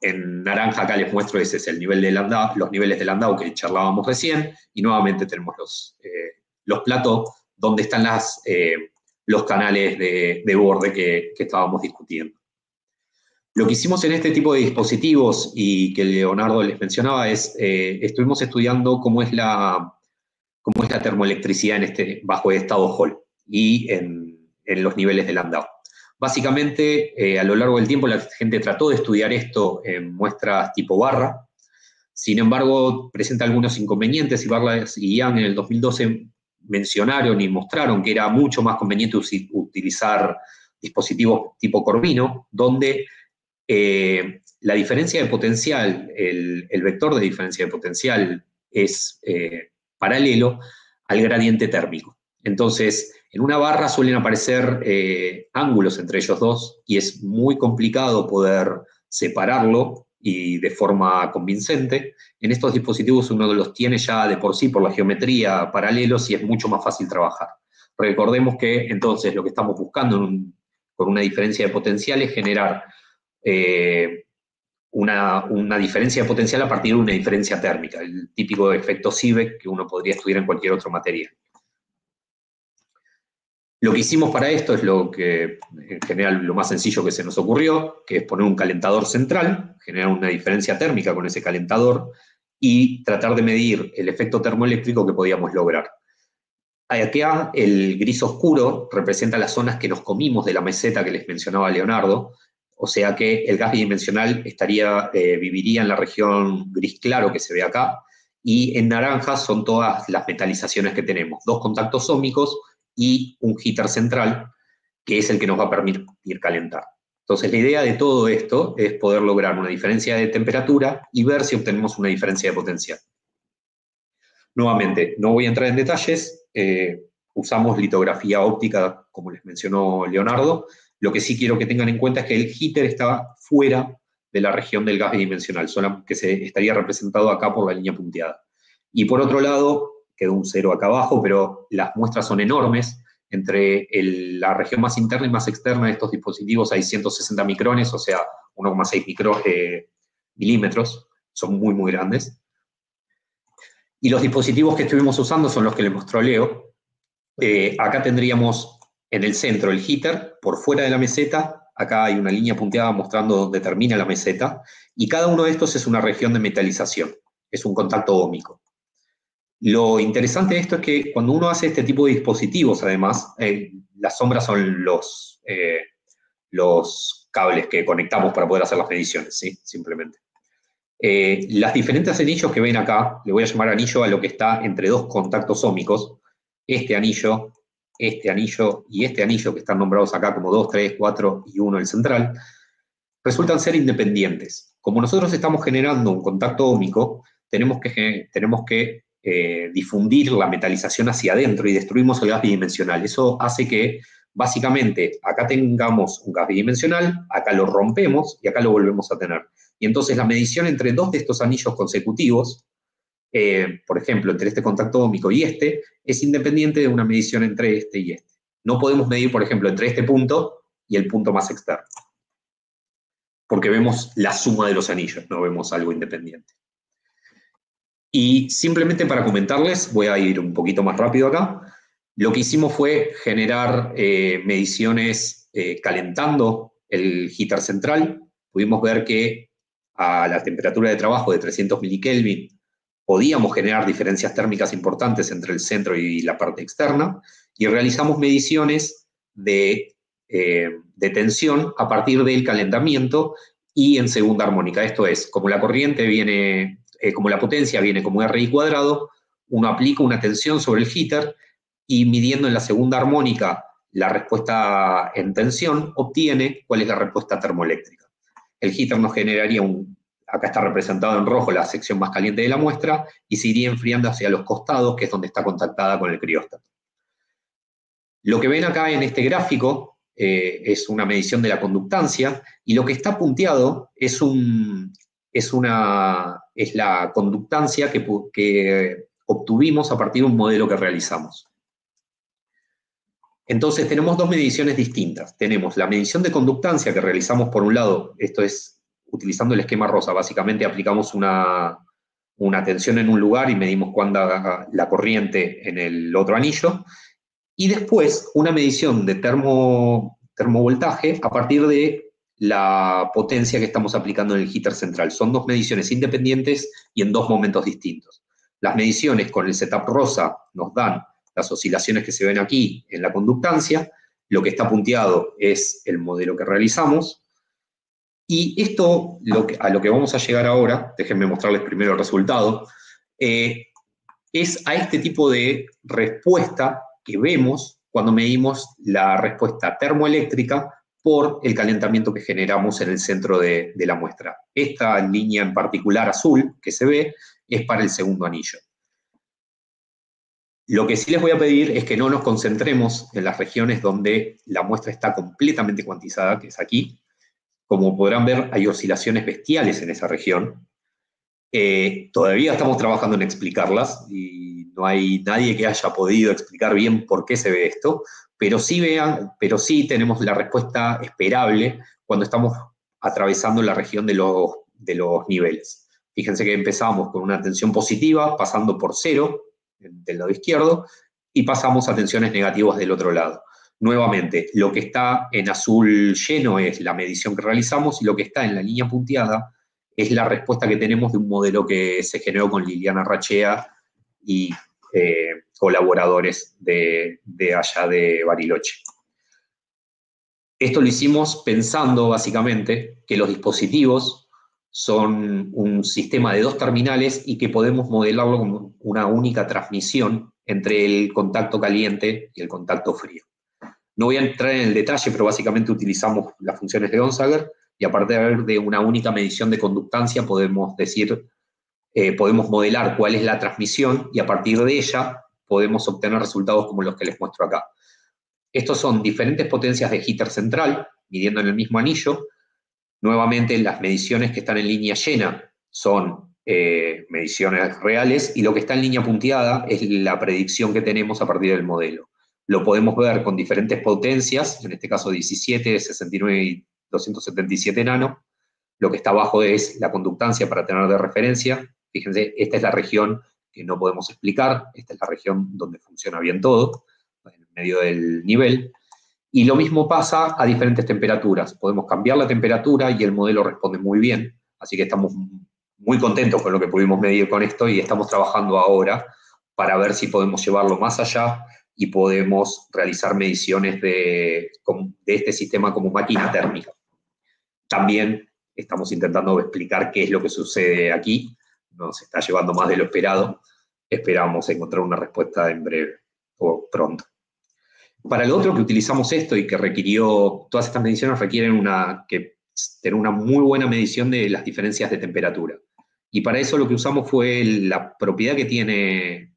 en naranja acá les muestro, ese es el nivel de Landau, los niveles de Landau que charlábamos recién, y nuevamente tenemos los platos donde están los canales de borde que estábamos discutiendo. Lo que hicimos en este tipo de dispositivos, y que Leonardo les mencionaba, es, estuvimos estudiando cómo es la termoelectricidad bajo estado Hall y en los niveles de Landau. Básicamente, a lo largo del tiempo la gente trató de estudiar esto en muestras tipo barra, sin embargo presenta algunos inconvenientes, y Barlas y Yang en el 2012 mencionaron y mostraron que era mucho más conveniente utilizar dispositivos tipo Corvino, donde la diferencia de potencial, el vector de diferencia de potencial es paralelo al gradiente térmico. Entonces, en una barra suelen aparecer ángulos entre ellos dos, y es muy complicado poder separarlo y de forma convincente. En estos dispositivos uno los tiene ya de por sí por la geometría paralelos, y es mucho más fácil trabajar. Recordemos que entonces lo que estamos buscando con una diferencia de potencial es generar una diferencia de potencial a partir de una diferencia térmica, el típico efecto Seebeck que uno podría estudiar en cualquier otro material. Lo que hicimos para esto es lo que, en general, lo más sencillo que se nos ocurrió, que es poner un calentador central, generar una diferencia térmica con ese calentador, y tratar de medir el efecto termoeléctrico que podíamos lograr. Acá el gris oscuro representa las zonas que nos comimos de la meseta que les mencionaba Leonardo, o sea que el gas bidimensional viviría en la región gris claro que se ve acá, y en naranja son todas las metalizaciones que tenemos, 2 contactos ómicos y un heater central, que es el que nos va a permitir calentar. Entonces la idea de todo esto es poder lograr una diferencia de temperatura y ver si obtenemos una diferencia de potencial. Nuevamente, no voy a entrar en detalles, usamos litografía óptica, como les mencionó Leonardo. Lo que sí quiero que tengan en cuenta es que el heater está fuera de la región del gas bidimensional, solo que estaría representado acá por la línea punteada. Y por otro lado, quedó un 0 acá abajo, pero las muestras son enormes. Entre la región más interna y más externa de estos dispositivos hay 160 micrones, o sea, 1,6 milímetros, son muy, muy grandes. Y los dispositivos que estuvimos usando son los que les mostró Leo. Acá tendríamos en el centro el heater, por fuera de la meseta, acá hay una línea punteada mostrando dónde termina la meseta, y cada uno de estos es una región de metalización, es un contacto óhmico. Lo interesante de esto es que cuando uno hace este tipo de dispositivos, además, las sombras son los cables que conectamos para poder hacer las mediciones, ¿sí? Simplemente. Las diferentes anillos que ven acá, le voy a llamar anillo a lo que está entre 2 contactos óhmicos, este anillo y este anillo, que están nombrados acá como 2, 3, 4 y 1 el central, resultan ser independientes. Como nosotros estamos generando un contacto óhmico, tenemos que difundir la metalización hacia adentro y destruimos el gas bidimensional. Eso hace que, básicamente, acá tengamos un gas bidimensional, acá lo rompemos y acá lo volvemos a tener. Y entonces la medición entre 2 de estos anillos consecutivos, por ejemplo, entre este contacto óhmico y este, es independiente de una medición entre este y este. No podemos medir, por ejemplo, entre este punto y el punto más externo, porque vemos la suma de los anillos, no vemos algo independiente. Y simplemente para comentarles, voy a ir un poquito más rápido acá, lo que hicimos fue generar mediciones calentando el heater central. Pudimos ver que a la temperatura de trabajo de 300 milikelvin podíamos generar diferencias térmicas importantes entre el centro y la parte externa, y realizamos mediciones de tensión a partir del calentamiento y en segunda armónica. Esto es, como la corriente viene, como la potencia viene como RI cuadrado, uno aplica una tensión sobre el heater y midiendo en la segunda armónica la respuesta en tensión, obtiene cuál es la respuesta termoeléctrica. El heater nos generaría acá está representado en rojo la sección más caliente de la muestra, y se iría enfriando hacia los costados, que es donde está contactada con el crióstato. Lo que ven acá en este gráfico es una medición de la conductancia, y lo que está punteado es la conductancia que obtuvimos a partir de un modelo que realizamos. Entonces tenemos dos mediciones distintas. Tenemos la medición de conductancia que realizamos por un lado, esto es utilizando el esquema rosa, básicamente aplicamos una tensión en un lugar y medimos cuánta la corriente en el otro anillo, y después una medición de termovoltaje a partir de la potencia que estamos aplicando en el heater central. Son dos mediciones independientes y en dos momentos distintos. Las mediciones con el setup rosa nos dan las oscilaciones que se ven aquí en la conductancia, lo que está punteado es el modelo que realizamos, y esto, a lo que vamos a llegar ahora, déjenme mostrarles primero el resultado, es a este tipo de respuesta que vemos cuando medimos la respuesta termoeléctrica por el calentamiento que generamos en el centro de la muestra. Esta línea en particular azul que se ve es para el segundo anillo. Lo que sí les voy a pedir es que no nos concentremos en las regiones donde la muestra está completamente cuantizada, que es aquí. Como podrán ver, hay oscilaciones bestiales en esa región. Todavía estamos trabajando en explicarlas y no hay nadie que haya podido explicar bien por qué se ve esto, pero sí tenemos la respuesta esperable cuando estamos atravesando la región de los niveles. Fíjense que empezamos con una tensión positiva, pasando por 0 del lado izquierdo, y pasamos a tensiones negativas del otro lado. Nuevamente, lo que está en azul lleno es la medición que realizamos, y lo que está en la línea punteada es la respuesta que tenemos de un modelo que se generó con Liliana Rachea y colaboradores de allá de Bariloche. Esto lo hicimos pensando, básicamente, que los dispositivos son un sistema de dos terminales y que podemos modelarlo como una única transmisión entre el contacto caliente y el contacto frío. No voy a entrar en el detalle, pero básicamente utilizamos las funciones de Onsager, y a partir de una única medición de conductancia podemos modelar cuál es la transmisión, y a partir de ella podemos obtener resultados como los que les muestro acá. Estos son diferentes potencias de heater central, midiendo en el mismo anillo. Nuevamente, las mediciones que están en línea llena son mediciones reales, y lo que está en línea punteada es la predicción que tenemos a partir del modelo. Lo podemos ver con diferentes potencias, en este caso 17, 69 y 277 nano. Lo que está abajo es la conductancia para tener de referencia. Fíjense, esta es la región que no podemos explicar, esta es la región donde funciona bien todo, en medio del nivel. Y lo mismo pasa a diferentes temperaturas. Podemos cambiar la temperatura y el modelo responde muy bien. Así que estamos muy contentos con lo que pudimos medir con esto, y estamos trabajando ahora para ver si podemos llevarlo más allá y podemos realizar mediciones de este sistema como máquina térmica. También estamos intentando explicar qué es lo que sucede aquí. Nos está llevando más de lo esperado. Esperamos encontrar una respuesta en breve o pronto. Para lo otro que utilizamos esto y que requirió, todas estas mediciones requieren tener una muy buena medición de las diferencias de temperatura. Y para eso lo que usamos fue la propiedad que tiene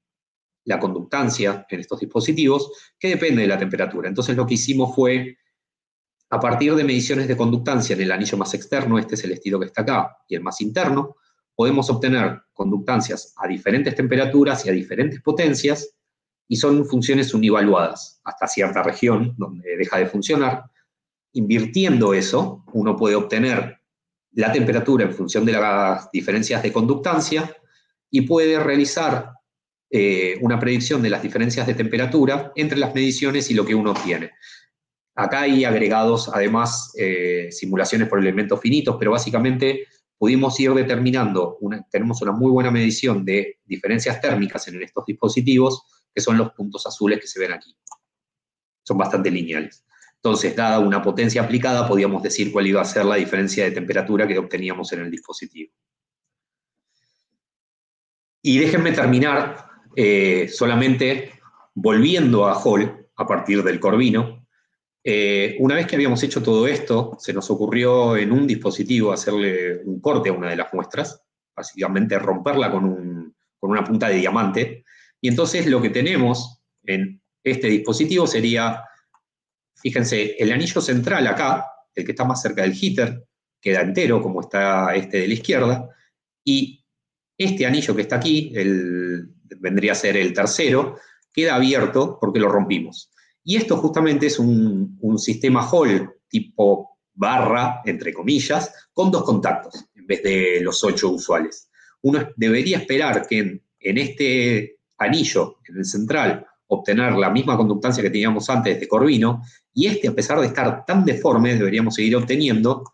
la conductancia en estos dispositivos, que depende de la temperatura. Entonces lo que hicimos fue, a partir de mediciones de conductancia en el anillo más externo, este es el estilo que está acá, y el más interno, podemos obtener conductancias a diferentes temperaturas y a diferentes potencias, y son funciones univaluadas hasta cierta región donde deja de funcionar. Invirtiendo eso, uno puede obtener la temperatura en función de las diferencias de conductancia, y puede realizar una predicción de las diferencias de temperatura entre las mediciones y lo que uno obtiene. Acá hay agregados, además, simulaciones por elementos finitos, pero básicamente pudimos ir determinando, tenemos una muy buena medición de diferencias térmicas en estos dispositivos, que son los puntos azules que se ven aquí. Son bastante lineales. Entonces, dada una potencia aplicada, podíamos decir cuál iba a ser la diferencia de temperatura que obteníamos en el dispositivo. Y déjenme terminar solamente volviendo a Hall a partir del Corvino. Una vez que habíamos hecho todo esto, se nos ocurrió en un dispositivo hacerle un corte a una de las muestras, básicamente romperla con una punta de diamante, y entonces lo que tenemos en este dispositivo sería Fíjense, el anillo central acá, el que está más cerca del heater, queda entero, como está este de la izquierda, y este anillo que está aquí, vendría a ser el tercero, queda abierto porque lo rompimos. Y esto justamente es un sistema Hall tipo barra, entre comillas, con 2 contactos, en vez de los 8 usuales. Uno debería esperar que en este anillo, en el central, obtener la misma conductancia que teníamos antes de Corvino, y a pesar de estar tan deforme, deberíamos seguir obteniendo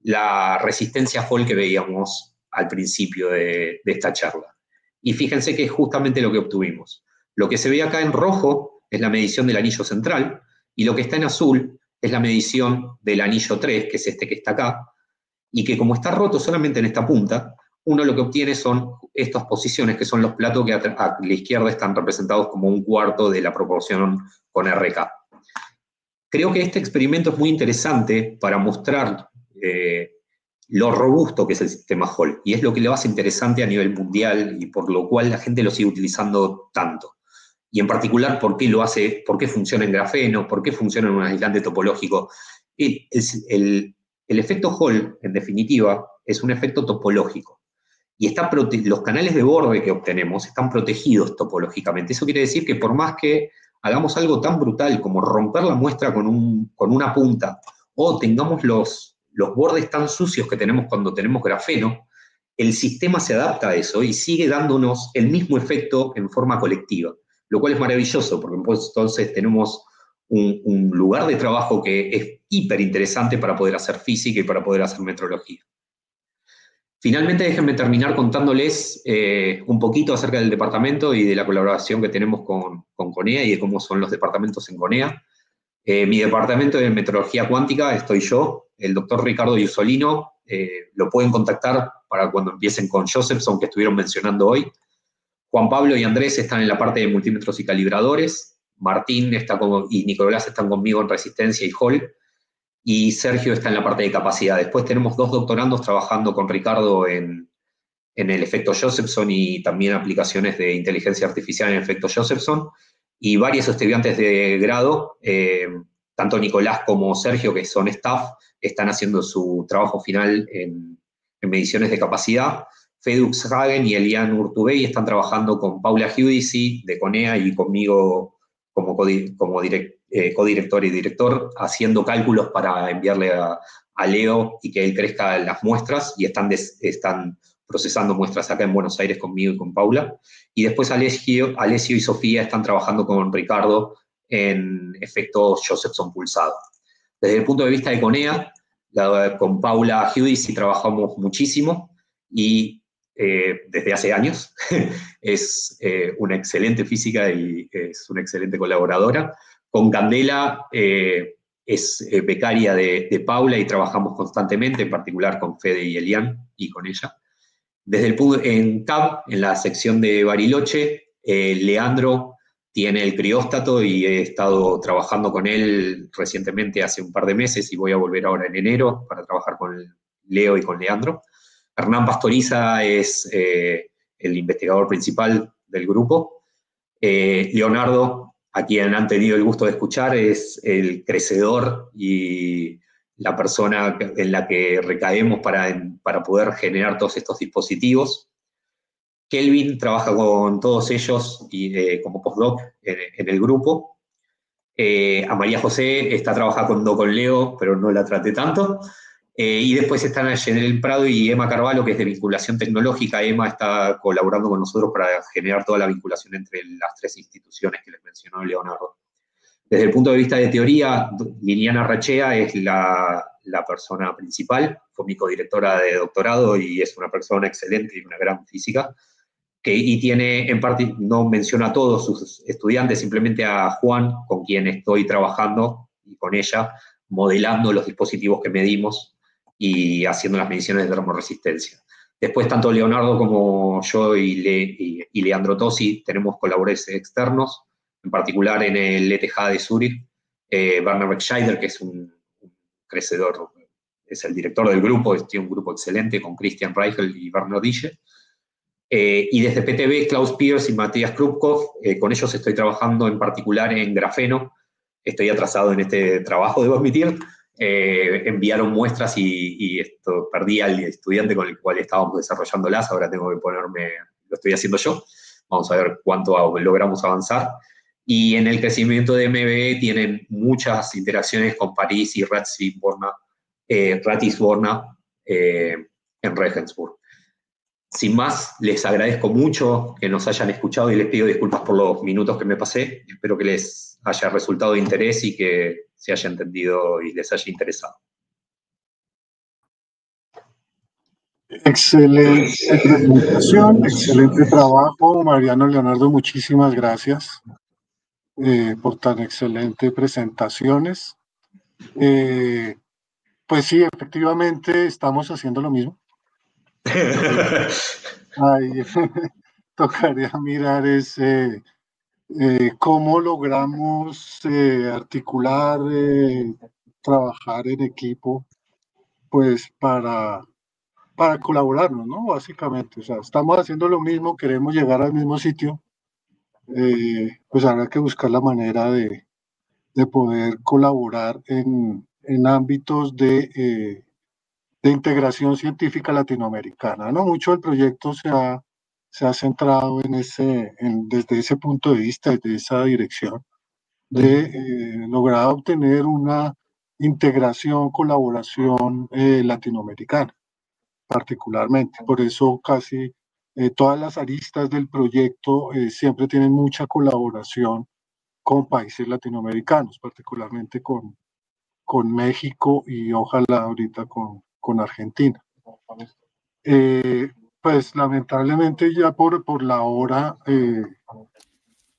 la resistencia Hall que veíamos al principio de esta charla. Y fíjense que es justamente lo que obtuvimos. Lo que se ve acá en rojo es la medición del anillo central, y lo que está en azul es la medición del anillo 3, que es este que está acá, y que como está roto solamente en esta punta, uno lo que obtiene son estas posiciones, que son los platos que a la izquierda están representados como 1/4 de la proporción con RK. Creo que este experimento es muy interesante para mostrar lo robusto que es el sistema Hall, y es lo que lo hace interesante a nivel mundial y por lo cual la gente lo sigue utilizando tanto. Y en particular, ¿por qué lo hace? ¿Por qué funciona en grafeno? ¿Por qué funciona en un aislante topológico? El efecto Hall, en definitiva, es un efecto topológico. Y los canales de borde que obtenemos están protegidos topológicamente. Eso quiere decir que por más que hagamos algo tan brutal como romper la muestra con una punta, o tengamos los bordes tan sucios que tenemos cuando tenemos grafeno, el sistema se adapta a eso y sigue dándonos el mismo efecto en forma colectiva, lo cual es maravilloso, porque entonces tenemos un lugar de trabajo que es hiper interesante para poder hacer física y para poder hacer metrología. Finalmente, déjenme terminar contándoles un poquito acerca del departamento y de la colaboración que tenemos con CONEA y de cómo son los departamentos en CONEA. Mi departamento de metrología cuántica estoy yo, el doctor Ricardo Iusolino, lo pueden contactar para cuando empiecen con Josephson, que estuvieron mencionando hoy. Juan Pablo y Andrés están en la parte de multímetros y calibradores, Martín y Nicolás están conmigo en resistencia y Hall, y Sergio está en la parte de capacidad. Después tenemos 2 doctorandos trabajando con Ricardo en el efecto Josephson y también aplicaciones de inteligencia artificial en el efecto Josephson, y varios estudiantes de grado, tanto Nicolás como Sergio, que son staff, están haciendo su trabajo final en mediciones de capacidad. Fedux Hagen y Elian Urtubey están trabajando con Paula Giudici de CONEA y conmigo como codirector y director, haciendo cálculos para enviarle a Leo y que él crezca las muestras, y están procesando muestras acá en Buenos Aires conmigo y con Paula. Y después Alessio y Sofía están trabajando con Ricardo en efecto Josephson pulsado. Desde el punto de vista de CONEA, con Paula Giudici trabajamos muchísimo y desde hace años. Es una excelente física y es una excelente colaboradora. Con Candela es becaria de Paula y trabajamos constantemente, en particular con Fede y Elian y con ella. En CAB, en la sección de Bariloche, Leandro tiene el crióstato y he estado trabajando con él recientemente hace un par de meses y voy a volver ahora en enero para trabajar con Leo y con Leandro. Hernán Pastoriza es el investigador principal del grupo. Leonardo, a quien han tenido el gusto de escuchar, es el crecedor y la persona en la que recaemos para poder generar todos estos dispositivos. Kelvin trabaja con todos ellos y, como postdoc en el grupo. A María José está trabajando con Leo, pero no la traté tanto. Y después están Jenel Prado y Emma Carvalho, que es de vinculación tecnológica. Emma está colaborando con nosotros para generar toda la vinculación entre las 3 instituciones que les mencionó Leonardo. Desde el punto de vista de teoría, Liliana Rachea es la persona principal, fue mi codirectora de doctorado y es una persona excelente y una gran física. Y tiene, en parte, no menciona a todos sus estudiantes, simplemente a Juan, con quien estoy trabajando, y con ella, modelando los dispositivos que medimos y haciendo las mediciones de termoresistencia. Después, tanto Leonardo como yo y Leandro Tosi tenemos colaboradores externos, en particular en el ETH de Zurich, Werner Beckscheider, que es un crecedor, es el director del grupo, tiene un grupo excelente con Christian Reichel y Werner Dille. Y desde PTB, Klaus Pierce y Matías Krupkov, con ellos estoy trabajando en particular en grafeno, estoy atrasado en este trabajo, debo admitir. Enviaron muestras y perdí al estudiante con el cual estábamos desarrollándolas, ahora tengo que ponerme, lo estoy haciendo yo. Vamos a ver cuánto logramos avanzar. Y en el crecimiento de MBE tienen muchas interacciones con París y Ratisbona en Regensburg. Sin más, les agradezco mucho que nos hayan escuchado y les pido disculpas por los minutos que me pasé. Espero que les haya resultado de interés y que se haya entendido y les haya interesado. Excelente presentación, excelente trabajo, Mariano Leonardo, muchísimas gracias por tan excelentes presentaciones. Pues sí, efectivamente estamos haciendo lo mismo. Ahí tocaría mirar cómo logramos articular, trabajar en equipo, pues para colaborarnos, ¿no? Básicamente, o sea, estamos haciendo lo mismo, queremos llegar al mismo sitio, pues habrá que buscar la manera de poder colaborar en ámbitos de integración científica latinoamericana, ¿no? Mucho del proyecto se ha centrado desde ese punto de vista, desde esa dirección, de lograr obtener una integración, colaboración latinoamericana, particularmente. Por eso casi todas las aristas del proyecto siempre tienen mucha colaboración con países latinoamericanos, particularmente con México y ojalá ahorita con Argentina. Pues lamentablemente ya por la hora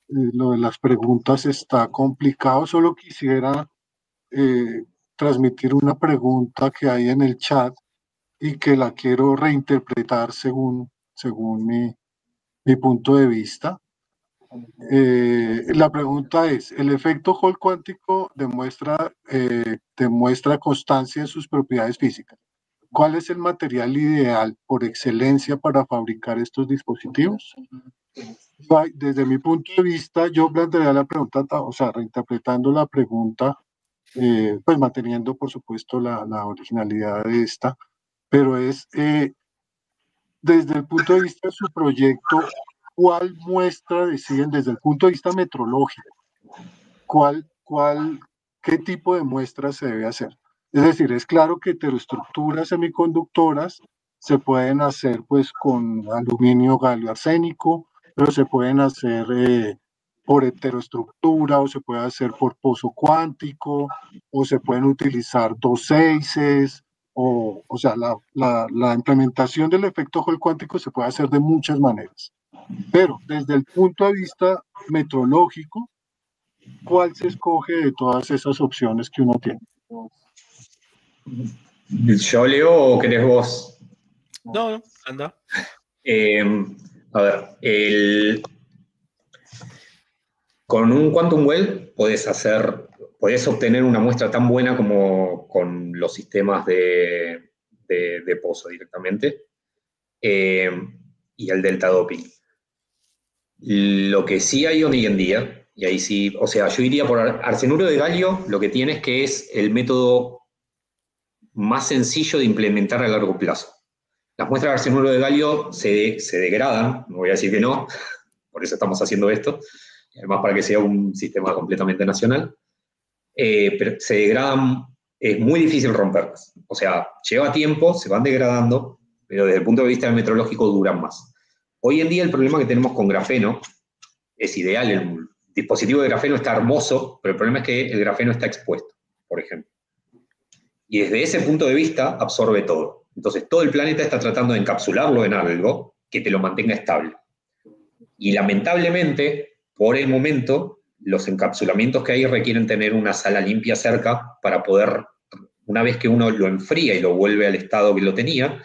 lo de las preguntas está complicado. Solo quisiera transmitir una pregunta que hay en el chat y que la quiero reinterpretar según mi punto de vista. La pregunta es, el efecto Hall cuántico demuestra constancia en sus propiedades físicas. ¿Cuál es el material ideal por excelencia para fabricar estos dispositivos? Desde mi punto de vista, yo plantearía la pregunta, o sea, reinterpretando la pregunta, pues manteniendo, por supuesto, la originalidad de esta, pero es, desde el punto de vista de su proyecto, ¿cuál muestra deciden desde el punto de vista metrológico? ¿Qué tipo de muestra se debe hacer? Es decir, es claro que heteroestructuras semiconductoras se pueden hacer pues con aluminio, galio, arsénico, pero se pueden hacer por heteroestructura o se puede hacer por pozo cuántico o se pueden utilizar 2,6s o sea, la implementación del efecto Hall cuántico se puede hacer de muchas maneras. Pero desde el punto de vista metrológico, ¿cuál se escoge de todas esas opciones que uno tiene? ¿Yo leo o querés vos? No, anda. A ver, con un Quantum Well podés obtener una muestra tan buena como con los sistemas de pozo directamente, y el delta doping. Lo que sí hay hoy en día, y ahí sí, o sea, yo iría por arsenuro de galio, lo que tiene es que es el método más sencillo de implementar a largo plazo. Las muestras de arsenuro de galio se degradan, no voy a decir que no, por eso estamos haciendo esto, además para que sea un sistema completamente nacional, pero se degradan, es muy difícil romperlas. O sea, lleva tiempo, se van degradando, pero desde el punto de vista metrológico duran más. Hoy en día el problema que tenemos con grafeno es ideal, el dispositivo de grafeno está hermoso, pero el problema es que el grafeno está expuesto, por ejemplo. Y desde ese punto de vista absorbe todo. Entonces todo el planeta está tratando de encapsularlo en algo que te lo mantenga estable. Y lamentablemente, por el momento, los encapsulamientos que hay requieren tener una sala limpia cerca para poder, una vez que uno lo enfría y lo vuelve al estado que lo tenía,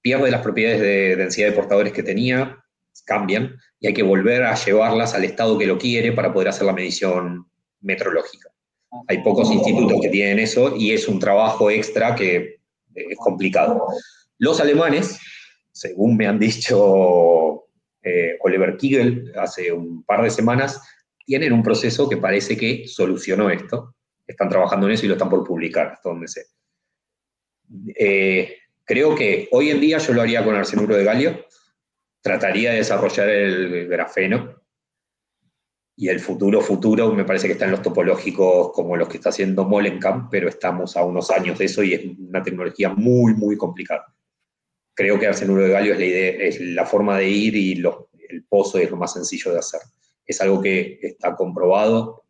pierde las propiedades de densidad de portadores que tenía, cambian, y hay que volver a llevarlas al estado que lo quiere para poder hacer la medición metrológica. Hay pocos institutos que tienen eso y es un trabajo extra que es complicado. Los alemanes, según me han dicho Oliver Kigel hace un par de semanas, tienen un proceso que parece que solucionó esto. Están trabajando en eso y lo están por publicar, hasta donde sé. Creo que hoy en día yo lo haría con arsenuro de galio, trataría de desarrollar el grafeno, y el futuro me parece que está en los topológicos como los que está haciendo Molenkamp, pero estamos a unos años de eso y es una tecnología muy, muy complicada. Creo que arsenuro de galio es la idea, es la forma de ir, y el pozo es lo más sencillo de hacer. Es algo que está comprobado,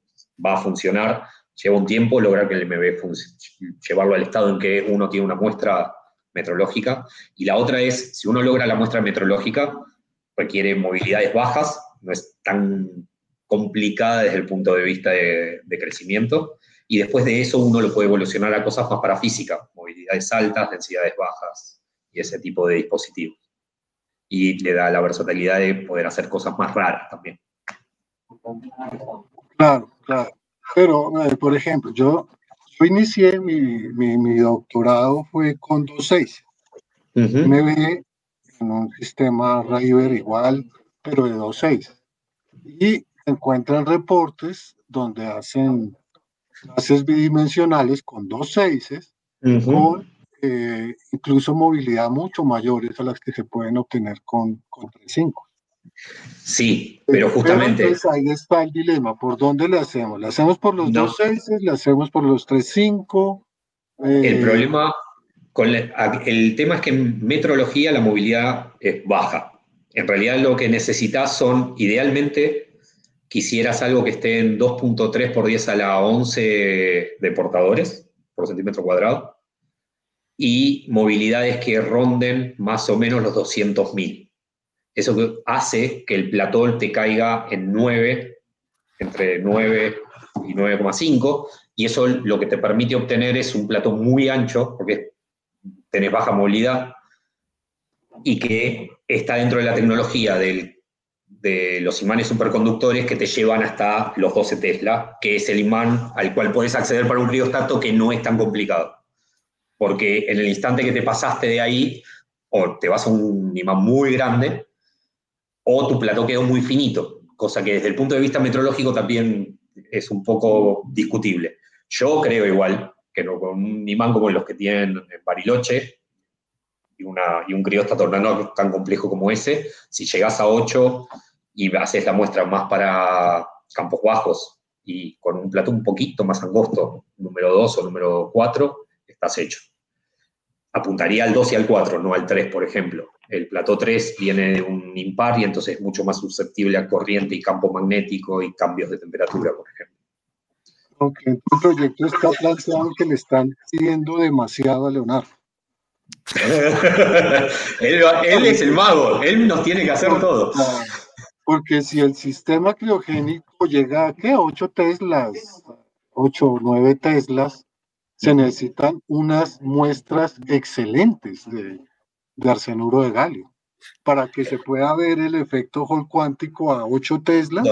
va a funcionar, lleva un tiempo lograr que el MB llevarlo al estado en que uno tiene una muestra metrológica, y la otra es, si uno logra la muestra metrológica, requiere movilidades bajas, no es tan complicada desde el punto de vista de crecimiento, y después de eso uno lo puede evolucionar a cosas más para física, movilidades altas, densidades bajas, y ese tipo de dispositivos. Y le da la versatilidad de poder hacer cosas más raras también. Claro, claro. Pero, por ejemplo, yo inicié mi doctorado fue con 2.6. MB en un sistema River igual, pero de 2.6. Y encuentran reportes donde hacen clases bidimensionales con 2.6, con incluso movilidad mucho mayores a las que se pueden obtener con 3.5. Sí, pero justamente... Pero entonces ahí está el dilema, ¿por dónde le hacemos? ¿Le hacemos por los 2.6? ¿Le hacemos por los 3.5? El problema, el tema es que en metrología la movilidad es baja. En realidad lo que necesitas son, idealmente, quisieras algo que esté en 2.3 por 10 a la 11 de portadores por centímetro cuadrado, y movilidades que ronden más o menos los 200.000. Eso hace que el plató te caiga en 9, entre 9 y 9,5, y eso lo que te permite obtener es un plató muy ancho, porque tenés baja movilidad, y que está dentro de la tecnología de los imanes superconductores que te llevan hasta los 12 Tesla, que es el imán al cual podés acceder para un criostato que no es tan complicado. Porque en el instante que te pasaste de ahí, o te vas a un imán muy grande, o tu plató quedó muy finito, cosa que desde el punto de vista metrológico también es un poco discutible. Yo creo igual que no, con un imán como los que tienen en Bariloche y un crióstato no tan complejo como ese, si llegás a 8 y haces la muestra más para campos bajos y con un plató un poquito más angosto, número 2 o número 4, estás hecho. Apuntaría al 2 y al 4, no al 3, por ejemplo. El plató 3 viene de un impar y entonces es mucho más susceptible a corriente y campo magnético y cambios de temperatura, por ejemplo. Aunque el proyecto está planteado que le están pidiendo demasiado a Leonardo. él es el mago, él nos tiene que hacer todo. Porque si el sistema criogénico llega a ¿qué? 8 teslas, 8 o 9 teslas, se necesitan unas muestras excelentes de arsenuro de galio. Para que se pueda ver el efecto Hall cuántico a 8 teslas,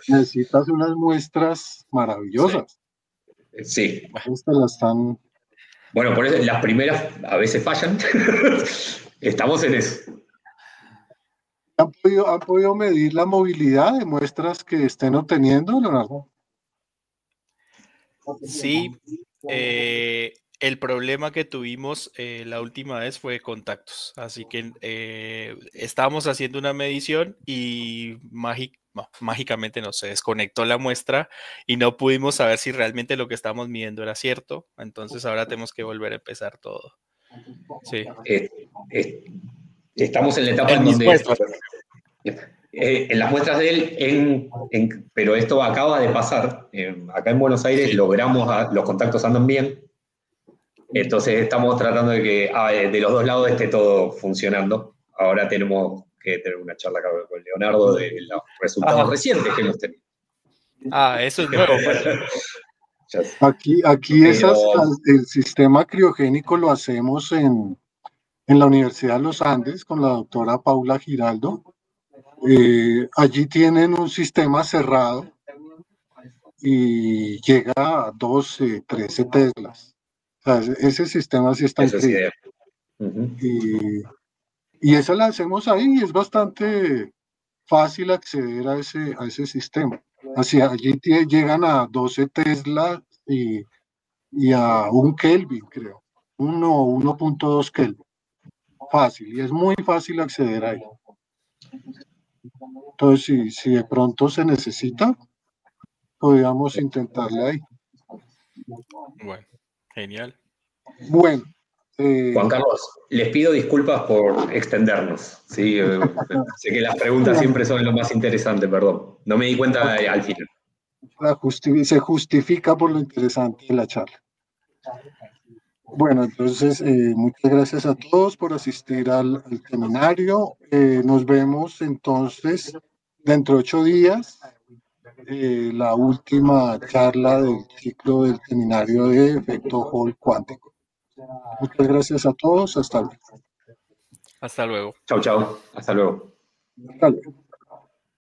necesitas unas muestras maravillosas. Sí. Estas las están... Bueno, por eso las primeras a veces fallan. Estamos en eso. ¿Han podido medir la movilidad de muestras que estén obteniendo, Leonardo? Sí. El problema que tuvimos la última vez fue contactos. Así que estábamos haciendo una medición y mágicamente no se desconectó la muestra y no pudimos saber si realmente lo que estábamos midiendo era cierto. Entonces ahora tenemos que volver a empezar todo. Sí. Estamos en la etapa en donde... en las muestras de él, pero esto acaba de pasar. Acá en Buenos Aires sí. Logramos, los contactos andan bien. Entonces estamos tratando de que de los dos lados esté todo funcionando. Ahora tenemos que tener una charla con Leonardo de los resultados recientes que hemos tenido. Eso es nuevo. Aquí el sistema criogénico lo hacemos en la Universidad de los Andes con la doctora Paula Giraldo. Allí tienen un sistema cerrado y llega a 12, 13 teslas. O sea, ese sistema sí está increíble. Y esa la hacemos ahí y es bastante fácil acceder a ese sistema. Hacia allí llegan a 12 Tesla y a 1 Kelvin, creo. 1 o 1.2 Kelvin. Fácil, y es muy fácil acceder ahí. Entonces, si de pronto se necesita, podríamos intentarle ahí. Bueno, genial. Bueno. Juan Carlos, les pido disculpas por extendernos. ¿Sí? Sé que las preguntas siempre son lo más interesante, perdón. No me di cuenta al final. Se justifica por lo interesante de la charla. Bueno, entonces, muchas gracias a todos por asistir al seminario. Nos vemos entonces dentro de 8 días, la última charla del ciclo del seminario de efecto Hall cuántico. Muchas gracias a todos. Hasta luego. Hasta luego. Chau, chau. Hasta luego. Hasta luego.